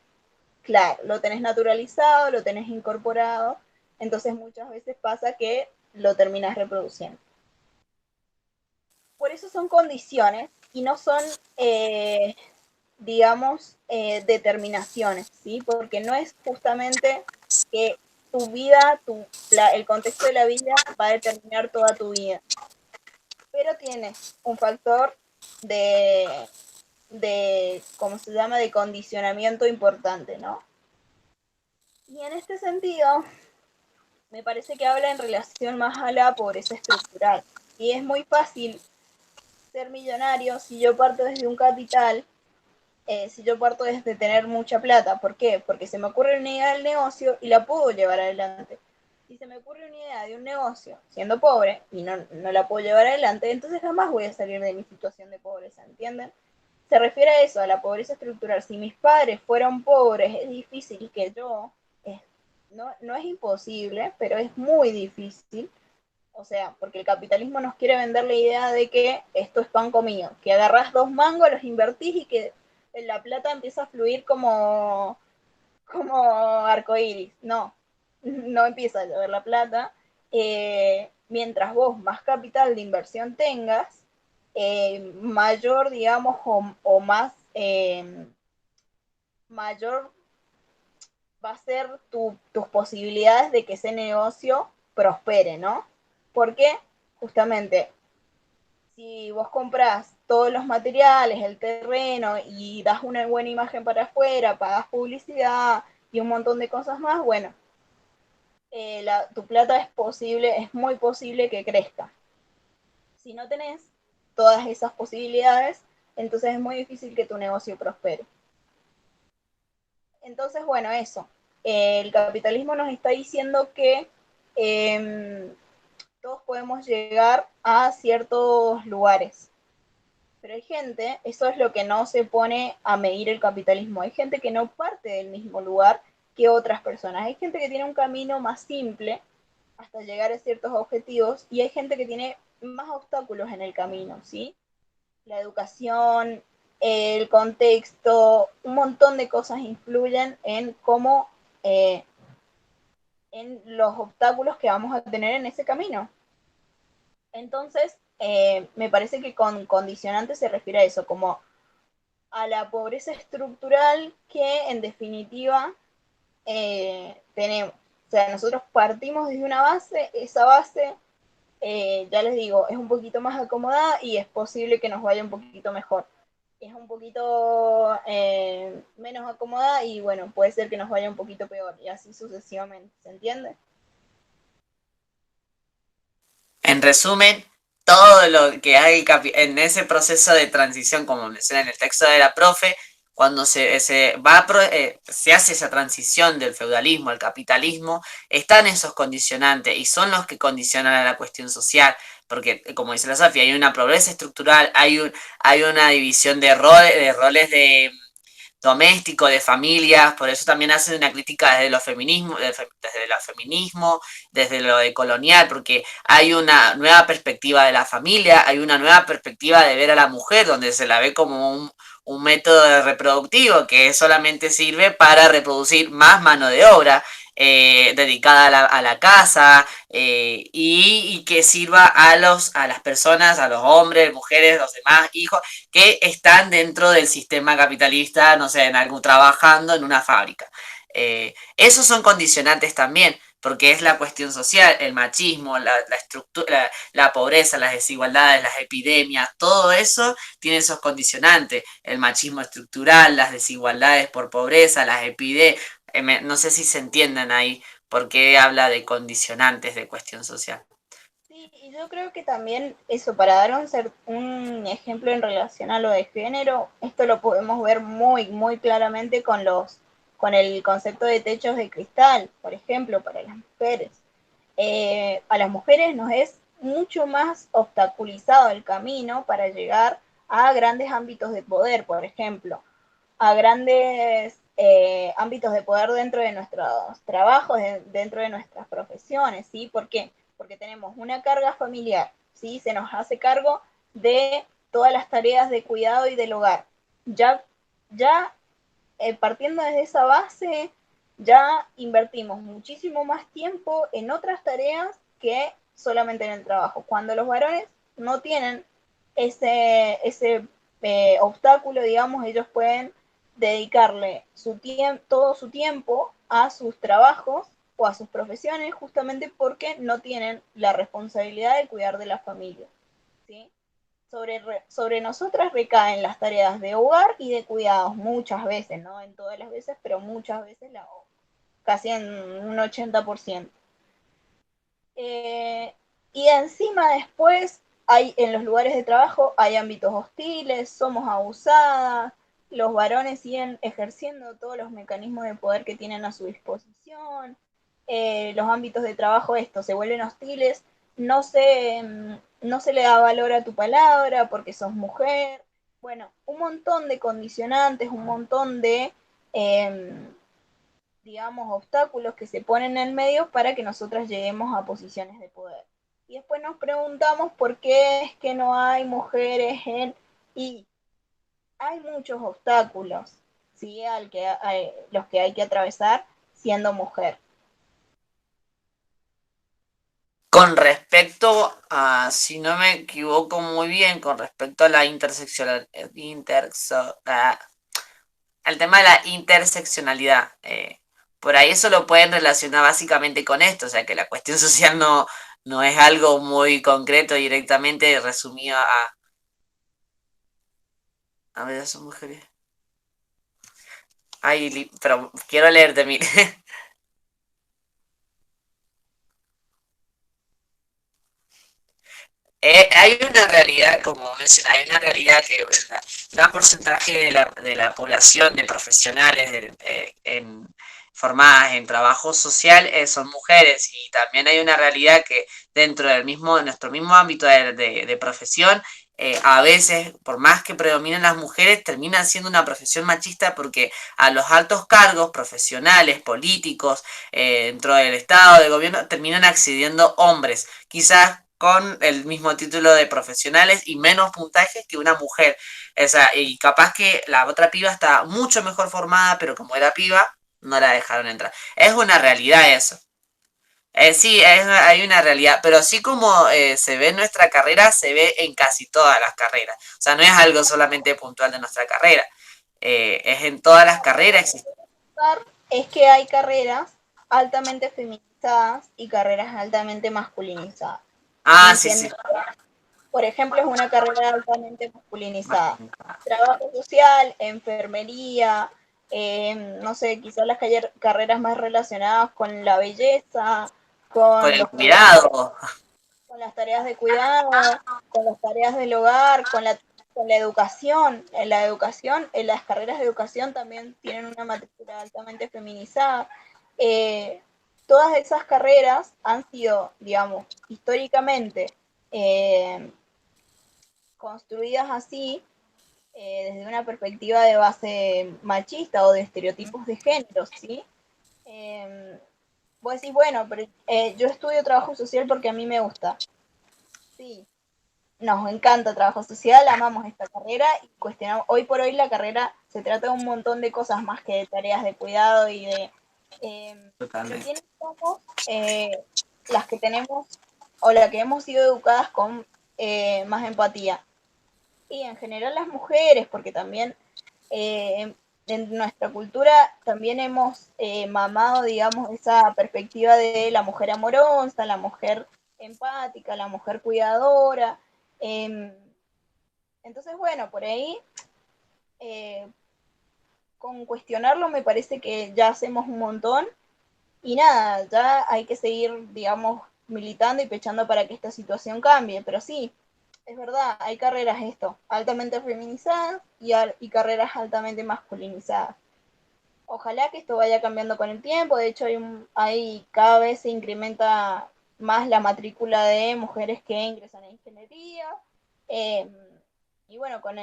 Claro, lo tenés naturalizado, lo tenés incorporado, entonces muchas veces pasa que lo terminas reproduciendo. Por eso son condiciones y no son, digamos, determinaciones, ¿sí? Porque no es justamente que tu vida, el contexto de la vida va a determinar toda tu vida, pero tiene un factor ¿cómo se llama?, de condicionamiento importante, ¿no? Y en este sentido, me parece que habla en relación más a la pobreza estructural. Y es muy fácil ser millonario si yo parto desde un capital, si yo parto desde tener mucha plata. ¿Por qué? Porque se me ocurre una idea del negocio y la puedo llevar adelante. Si se me ocurre una idea de un negocio siendo pobre y no la puedo llevar adelante, entonces jamás voy a salir de mi situación de pobreza, ¿entienden? Se refiere a eso, a la pobreza estructural. Si mis padres fueran pobres, es difícil que yo, no es imposible, pero es muy difícil. O sea, porque el capitalismo nos quiere vender la idea de que esto es pan comido, que agarrás 2 mangos, los invertís y que la plata empieza a fluir como arcoíris. No, no empieza a llover la plata. Mientras vos más capital de inversión tengas, mayor, digamos, o más, mayor va a ser tus posibilidades de que ese negocio prospere, ¿no? Porque justamente si vos compras todos los materiales, el terreno y das una buena imagen para afuera, pagas publicidad y un montón de cosas más, bueno, tu plata es muy posible que crezca. Si no tenés todas esas posibilidades, entonces es muy difícil que tu negocio prospere. Entonces, bueno, eso. El capitalismo nos está diciendo que todos podemos llegar a ciertos lugares. Pero hay gente, eso es lo que no se pone a medir el capitalismo, hay gente que no parte del mismo lugar que otras personas. Hay gente que tiene un camino más simple hasta llegar a ciertos objetivos y hay gente que tiene más obstáculos en el camino, ¿sí? La educación, el contexto, un montón de cosas influyen en cómo, en los obstáculos que vamos a tener en ese camino. Entonces, me parece que con condicionante se refiere a eso, como a la pobreza estructural que en definitiva tenemos. O sea, nosotros partimos desde una base, esa base, ya les digo, es un poquito más acomodada y es posible que nos vaya un poquito mejor. Es un poquito menos acomodada y bueno, puede ser que nos vaya un poquito peor y así sucesivamente, ¿se entiende? En resumen, todo lo que hay en ese proceso de transición, como menciona en el texto de la profe, cuando se hace esa transición del feudalismo al capitalismo, están esos condicionantes y son los que condicionan a la cuestión social, porque como dice la Sofía, hay una pobreza estructural, hay una división de roles de doméstico, de familias, por eso también hacen una crítica desde los feminismos, desde lo de colonial, porque hay una nueva perspectiva de la familia, hay una nueva perspectiva de ver a la mujer, donde se la ve como un método reproductivo que solamente sirve para reproducir más mano de obra. Dedicada a la casa y que sirva a las personas, a los hombres, mujeres, los demás hijos que están dentro del sistema capitalista, no sé, trabajando en una fábrica. Esos son condicionantes también, porque es la cuestión social, el machismo, la estructura, la pobreza, las desigualdades, las epidemias, todo eso tiene esos condicionantes. El machismo estructural, las desigualdades por pobreza, las epidemias. No sé si se entienden ahí, porque habla de condicionantes de cuestión social. Sí, y yo creo que también eso, para dar un ejemplo en relación a lo de género, esto lo podemos ver muy, muy claramente con el concepto de techos de cristal, por ejemplo, para las mujeres. A las mujeres nos es mucho más obstaculizado el camino para llegar a grandes ámbitos de poder, por ejemplo, a grandes ámbitos de poder dentro de nuestros trabajos, dentro de nuestras profesiones, ¿sí? ¿Por qué? Porque tenemos una carga familiar, ¿sí? Se nos hace cargo de todas las tareas de cuidado y del hogar. Ya partiendo desde esa base, ya invertimos muchísimo más tiempo en otras tareas que solamente en el trabajo. Cuando los varones no tienen ese obstáculo, digamos, ellos pueden dedicarle todo su tiempo a sus trabajos o a sus profesiones justamente porque no tienen la responsabilidad de cuidar de la familia. ¿Sí? Sobre nosotras recaen las tareas de hogar y de cuidados muchas veces, no en todas las veces, pero muchas veces, casi en un 80%. Y encima después en los lugares de trabajo hay ámbitos hostiles, somos abusadas, los varones siguen ejerciendo todos los mecanismos de poder que tienen a su disposición, los ámbitos de trabajo estos se vuelven hostiles, no se le da valor a tu palabra porque sos mujer, bueno, un montón de condicionantes, un montón de, digamos, obstáculos que se ponen en el medio para que nosotras lleguemos a posiciones de poder. Y después nos preguntamos por qué es que no hay mujeres y hay muchos obstáculos, ¿sí? Los que hay que atravesar siendo mujer. Con respecto a, si no me equivoco muy bien, con respecto a la al tema de la interseccionalidad, por ahí eso lo pueden relacionar básicamente con esto, o sea que la cuestión social no es algo muy concreto directamente resumido a ver, son mujeres. Ay, pero quiero leerte, mire. Hay una realidad, como mencioné, hay una realidad que un gran porcentaje de la población de profesionales formadas en trabajo social son mujeres y también hay una realidad que dentro de nuestro mismo ámbito de profesión, a veces, por más que predominen las mujeres, termina siendo una profesión machista porque a los altos cargos profesionales, políticos, dentro del Estado, del gobierno, terminan accediendo hombres. Quizás con el mismo título de profesionales y menos puntajes que una mujer. O sea, y capaz que la otra piba está mucho mejor formada, pero como era piba, no la dejaron entrar. Es una realidad eso. Sí, hay una realidad, pero así como se ve en nuestra carrera, se ve en casi todas las carreras. O sea, no es algo solamente puntual de nuestra carrera. Es en todas las carreras. Es que hay carreras altamente feminizadas y carreras altamente masculinizadas. Ah, Mi sí, sí. por ejemplo, es una carrera altamente masculinizada. Trabajo social, enfermería, no sé, quizás las carreras más relacionadas con la belleza, Con con el los cuidados, cuidado. con las tareas de cuidado, con las tareas del hogar, con la educación. En las carreras de educación también tienen una matrícula altamente feminizada. Eh, Todas esas carreras han sido, digamos, históricamente construidas así desde una perspectiva de base machista o de estereotipos de género, ¿sí? Eh, Vos decís, bueno, pero yo estudio trabajo social porque a mí me gusta. Sí, nos encanta trabajo social, amamos esta carrera y cuestionamos, hoy por hoy la carrera se trata de un montón de cosas más que de tareas de cuidado y de... pero Totalmente. ¿quiénes somos las que tenemos o las que hemos sido educadas con más empatía? Y en general las mujeres, porque también en nuestra cultura también hemos mamado, digamos, esa perspectiva de la mujer amorosa, la mujer empática, la mujer cuidadora. Eh, entonces, bueno, por ahí, eh, con cuestionarlo me parece que ya hacemos un montón y nada, ya hay que seguir, digamos, militando y pechando para que esta situación cambie, pero sí, es verdad, hay carreras altamente feminizadas y carreras altamente masculinizadas. Ojalá que esto vaya cambiando con el tiempo, de hecho hay cada vez se incrementa más la matrícula de mujeres que ingresan a ingeniería. Eh, y bueno, con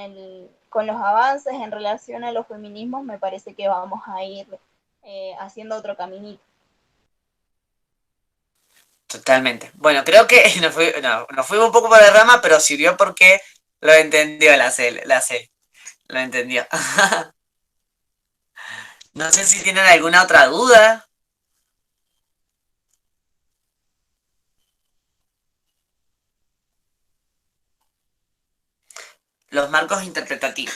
los avances en relación a los feminismos me parece que vamos a ir haciendo otro caminito. Totalmente. Bueno, creo que nos fuimos un poco por la rama, pero sirvió porque lo entendió la C. Lo entendió. No sé si tienen alguna otra duda. los marcos interpretativos.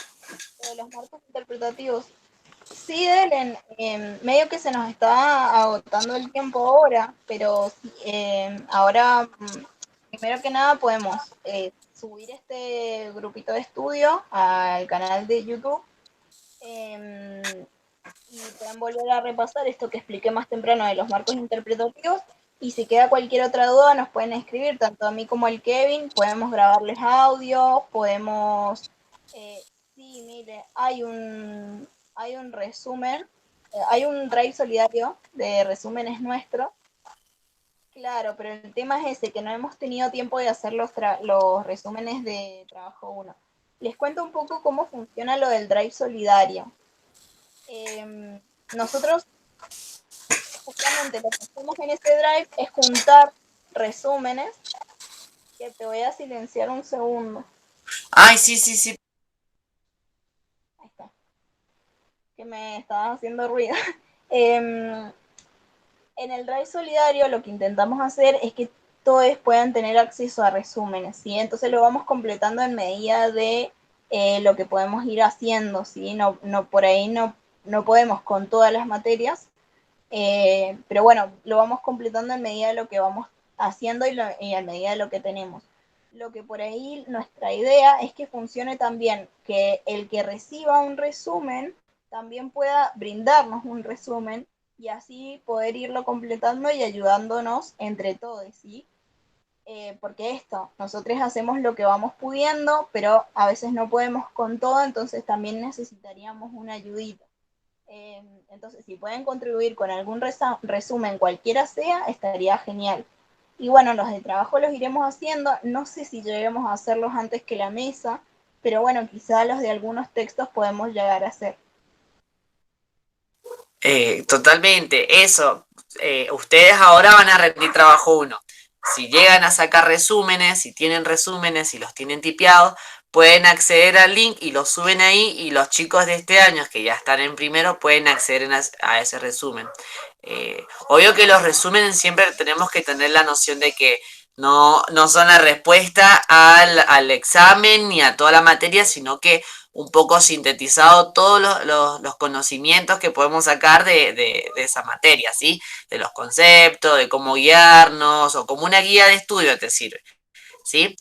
De los marcos interpretativos. Sí, Ellen, medio que se nos está agotando el tiempo ahora, pero ahora, primero que nada, podemos subir este grupito de estudio al canal de YouTube y pueden volver a repasar esto que expliqué más temprano de los marcos interpretativos. Y si queda cualquier otra duda, nos pueden escribir, tanto a mí como al Kevin. Podemos grabarles audio, podemos... sí, mire, hay un resumen, hay un drive solidario de resúmenes nuestros. Claro, pero el tema es ese, que no hemos tenido tiempo de hacer los resúmenes de trabajo 1. Les cuento un poco cómo funciona lo del drive solidario. Nosotros justamente lo que hacemos en este drive es juntar resúmenes, que te voy a silenciar un segundo. Ay, sí, sí, sí. Ahí está. Que me estaba haciendo ruido. En el Drive Solidario lo que intentamos hacer es que todos puedan tener acceso a resúmenes, ¿sí? Entonces lo vamos completando en medida de lo que podemos ir haciendo, ¿sí? No, por ahí no podemos con todas las materias, pero bueno, lo vamos completando en medida de lo que vamos haciendo y a medida de lo que tenemos. Lo que por ahí nuestra idea es que funcione también, que el que reciba un resumen también pueda brindarnos un resumen y así poder irlo completando y ayudándonos entre todos, ¿sí? Porque nosotros hacemos lo que vamos pudiendo, pero a veces no podemos con todo, entonces también necesitaríamos una ayudita. Entonces, si pueden contribuir con algún resumen, cualquiera sea, estaría genial. Y bueno, los de trabajo los iremos haciendo, no sé si lleguemos a hacerlos antes que la mesa, pero bueno, quizá los de algunos textos podemos llegar a hacer. Totalmente, eso. Ustedes ahora van a rendir trabajo 1. Si llegan a sacar resúmenes, si tienen resúmenes, si los tienen tipeados, pueden acceder al link y los suben ahí y los chicos de este año que ya están en primero pueden acceder a ese resumen. Obvio que los resúmenes siempre tenemos que tener la noción de que no son la respuesta al examen ni a toda la materia, sino que un poco sintetizado todos los conocimientos que podemos sacar de esa materia, ¿sí? De los conceptos, de cómo guiarnos, o como una guía de estudio te sirve, ¿sí?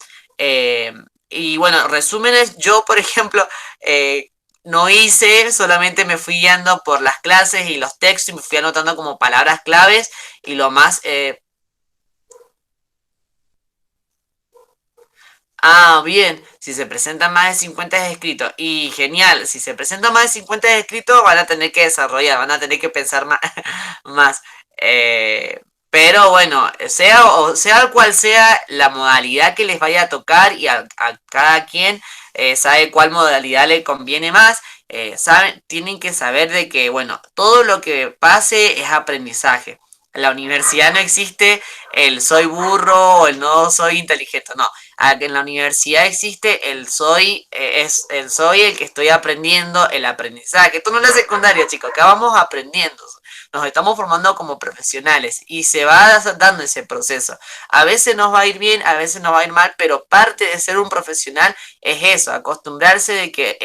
Y bueno, resúmenes, yo por ejemplo, no hice, solamente me fui guiando por las clases y los textos y me fui anotando como palabras claves y lo más... bien, si se presentan más de 50 escritos. Y genial, si se presentan más de 50 escritos van a tener que desarrollar, van a tener que pensar más. más. Pero bueno, sea cual sea la modalidad que les vaya a tocar y a cada quien sabe cuál modalidad le conviene más. Tienen que saber de que, bueno, todo lo que pase es aprendizaje. En la universidad no existe el soy burro o el no soy inteligente, no. En la universidad existe es el soy el que estoy aprendiendo, el aprendizaje. Esto no es la secundaria, chicos, acá vamos aprendiendo. Nos estamos formando como profesionales y se va dando ese proceso. A veces nos va a ir bien, a veces nos va a ir mal, pero parte de ser un profesional es eso, acostumbrarse de que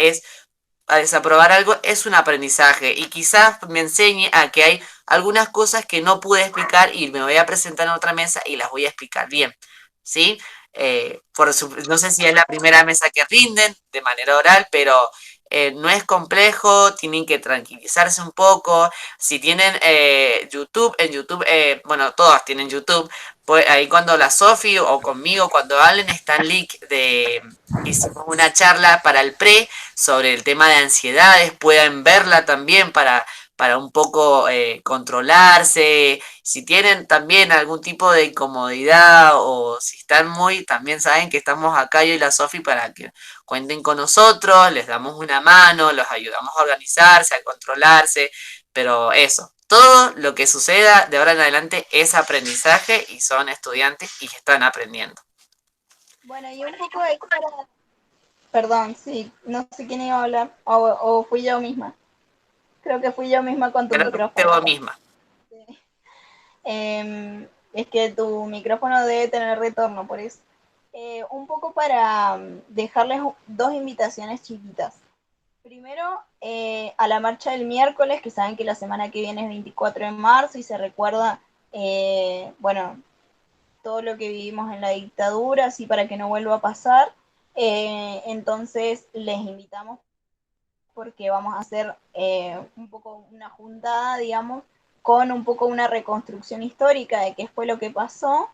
a desaprobar algo es un aprendizaje y quizás me enseñe a que hay algunas cosas que no pude explicar y me voy a presentar en otra mesa y las voy a explicar bien, ¿sí? No sé si es la primera mesa que rinden de manera oral, pero no es complejo, tienen que tranquilizarse un poco. Si tienen YouTube, en YouTube, bueno, todas tienen YouTube, pues ahí cuando la Sofi o conmigo, cuando hablen, está el link hicimos una charla para el pre sobre el tema de ansiedades, pueden verla también para un poco controlarse. Si tienen también algún tipo de incomodidad o si están también saben que estamos acá yo y la Sofi para que cuenten con nosotros, les damos una mano, los ayudamos a organizarse, a controlarse, pero eso. Todo lo que suceda de ahora en adelante es aprendizaje y son estudiantes y están aprendiendo. Bueno, y un poco de... Perdón, sí, no sé quién iba a hablar, o fui yo misma. Creo que fui yo misma con tu micrófono. Vos misma. Sí. Es que tu micrófono debe tener retorno, por eso. Un poco para dejarles dos invitaciones chiquitas. Primero, a la marcha del miércoles, que saben que la semana que viene es 24 de marzo y se recuerda, bueno, todo lo que vivimos en la dictadura, así para que no vuelva a pasar. Entonces, les invitamos porque vamos a hacer un poco una juntada, digamos, con un poco una reconstrucción histórica de qué fue lo que pasó.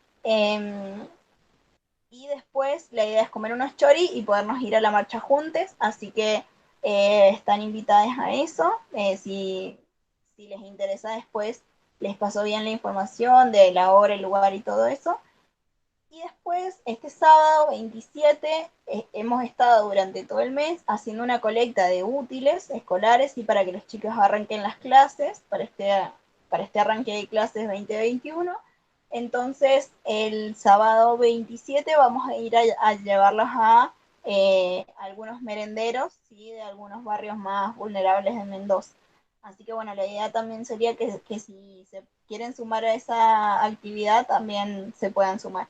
Y después la idea es comer unos choris y podernos ir a la marcha juntos, así que están invitadas a eso. Si les interesa después, les paso bien la información de la hora, el lugar y todo eso. Y después, este sábado 27, hemos estado durante todo el mes haciendo una colecta de útiles escolares y para que los chicos arranquen las clases, para este arranque de clases 2021. Entonces, el sábado 27 vamos a ir a llevarlos a algunos merenderos, ¿sí? De algunos barrios más vulnerables de Mendoza. Así que bueno, la idea también sería que si se quieren sumar a esa actividad, también se puedan sumar.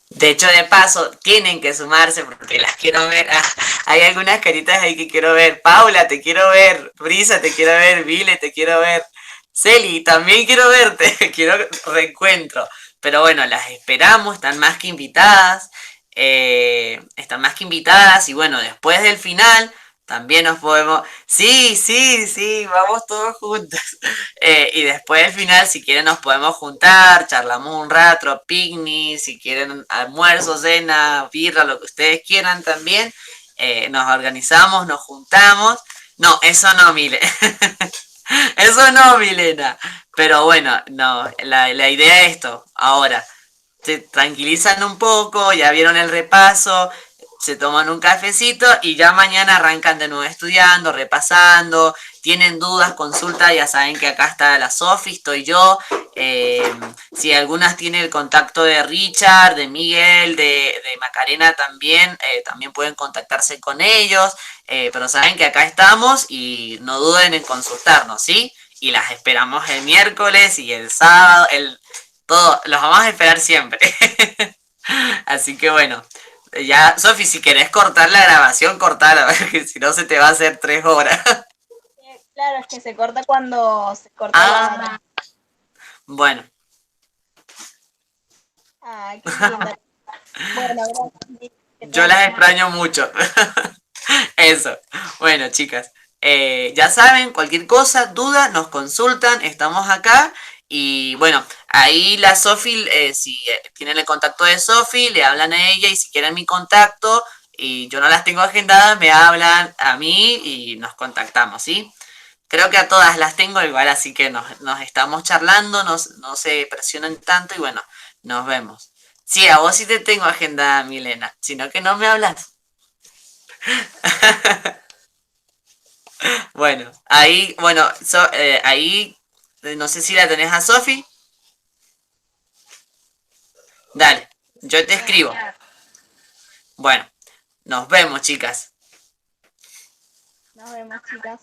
De hecho, de paso, tienen que sumarse porque las quiero ver. Ah, hay algunas caritas ahí que quiero ver. Paula, te quiero ver. Brisa, te quiero ver. Vile, te quiero ver. Celi, también quiero verte. Quiero reencuentro. Pero bueno, las esperamos. Están más que invitadas. Están más que invitadas. Y bueno, después del final, también nos podemos... Sí, sí, sí, vamos todos juntos. Y después del final, si quieren, nos podemos juntar, charlamos un rato, picnic, si quieren almuerzo, cena, birra, lo que ustedes quieran también. Nos organizamos, nos juntamos. No, eso no, Mile. Eso no, Milena. Pero bueno, no, la idea es esto. Ahora, se tranquilizan un poco, ya vieron el repaso, se toman un cafecito y ya mañana arrancan de nuevo estudiando, repasando, tienen dudas, consultas, ya saben que acá está la Sofi, estoy yo. Si algunas tienen el contacto de Richard, de Miguel, de Macarena también, también pueden contactarse con ellos, pero saben que acá estamos y no duden en consultarnos, ¿sí? Y las esperamos el miércoles y el sábado, todo, los vamos a esperar siempre. Así que bueno, ya, Sofi, si querés cortar la grabación, cortala, porque si no se te va a hacer 3 horas. Claro, es que se corta cuando se corta Ah, la... bueno. Ah, qué linda. Bueno, gracias. Que Yo tengan las un... extraño mucho. Eso. Bueno, chicas, ya saben, cualquier cosa, duda, nos consultan, estamos acá. Y bueno, ahí la Sofi, si tienen el contacto de Sofi, le hablan a ella y si quieren mi contacto y yo no las tengo agendadas, me hablan a mí y nos contactamos, ¿sí? Creo que a todas las tengo igual, así que nos estamos charlando, no se presionen tanto y bueno, nos vemos. Sí, a vos sí te tengo agendada, Milena, sino que no me hablas. Bueno, ahí, bueno, ahí, no sé si la tenés a Sofi. Dale, yo te escribo. Bueno, nos vemos, chicas. Nos vemos, chicas.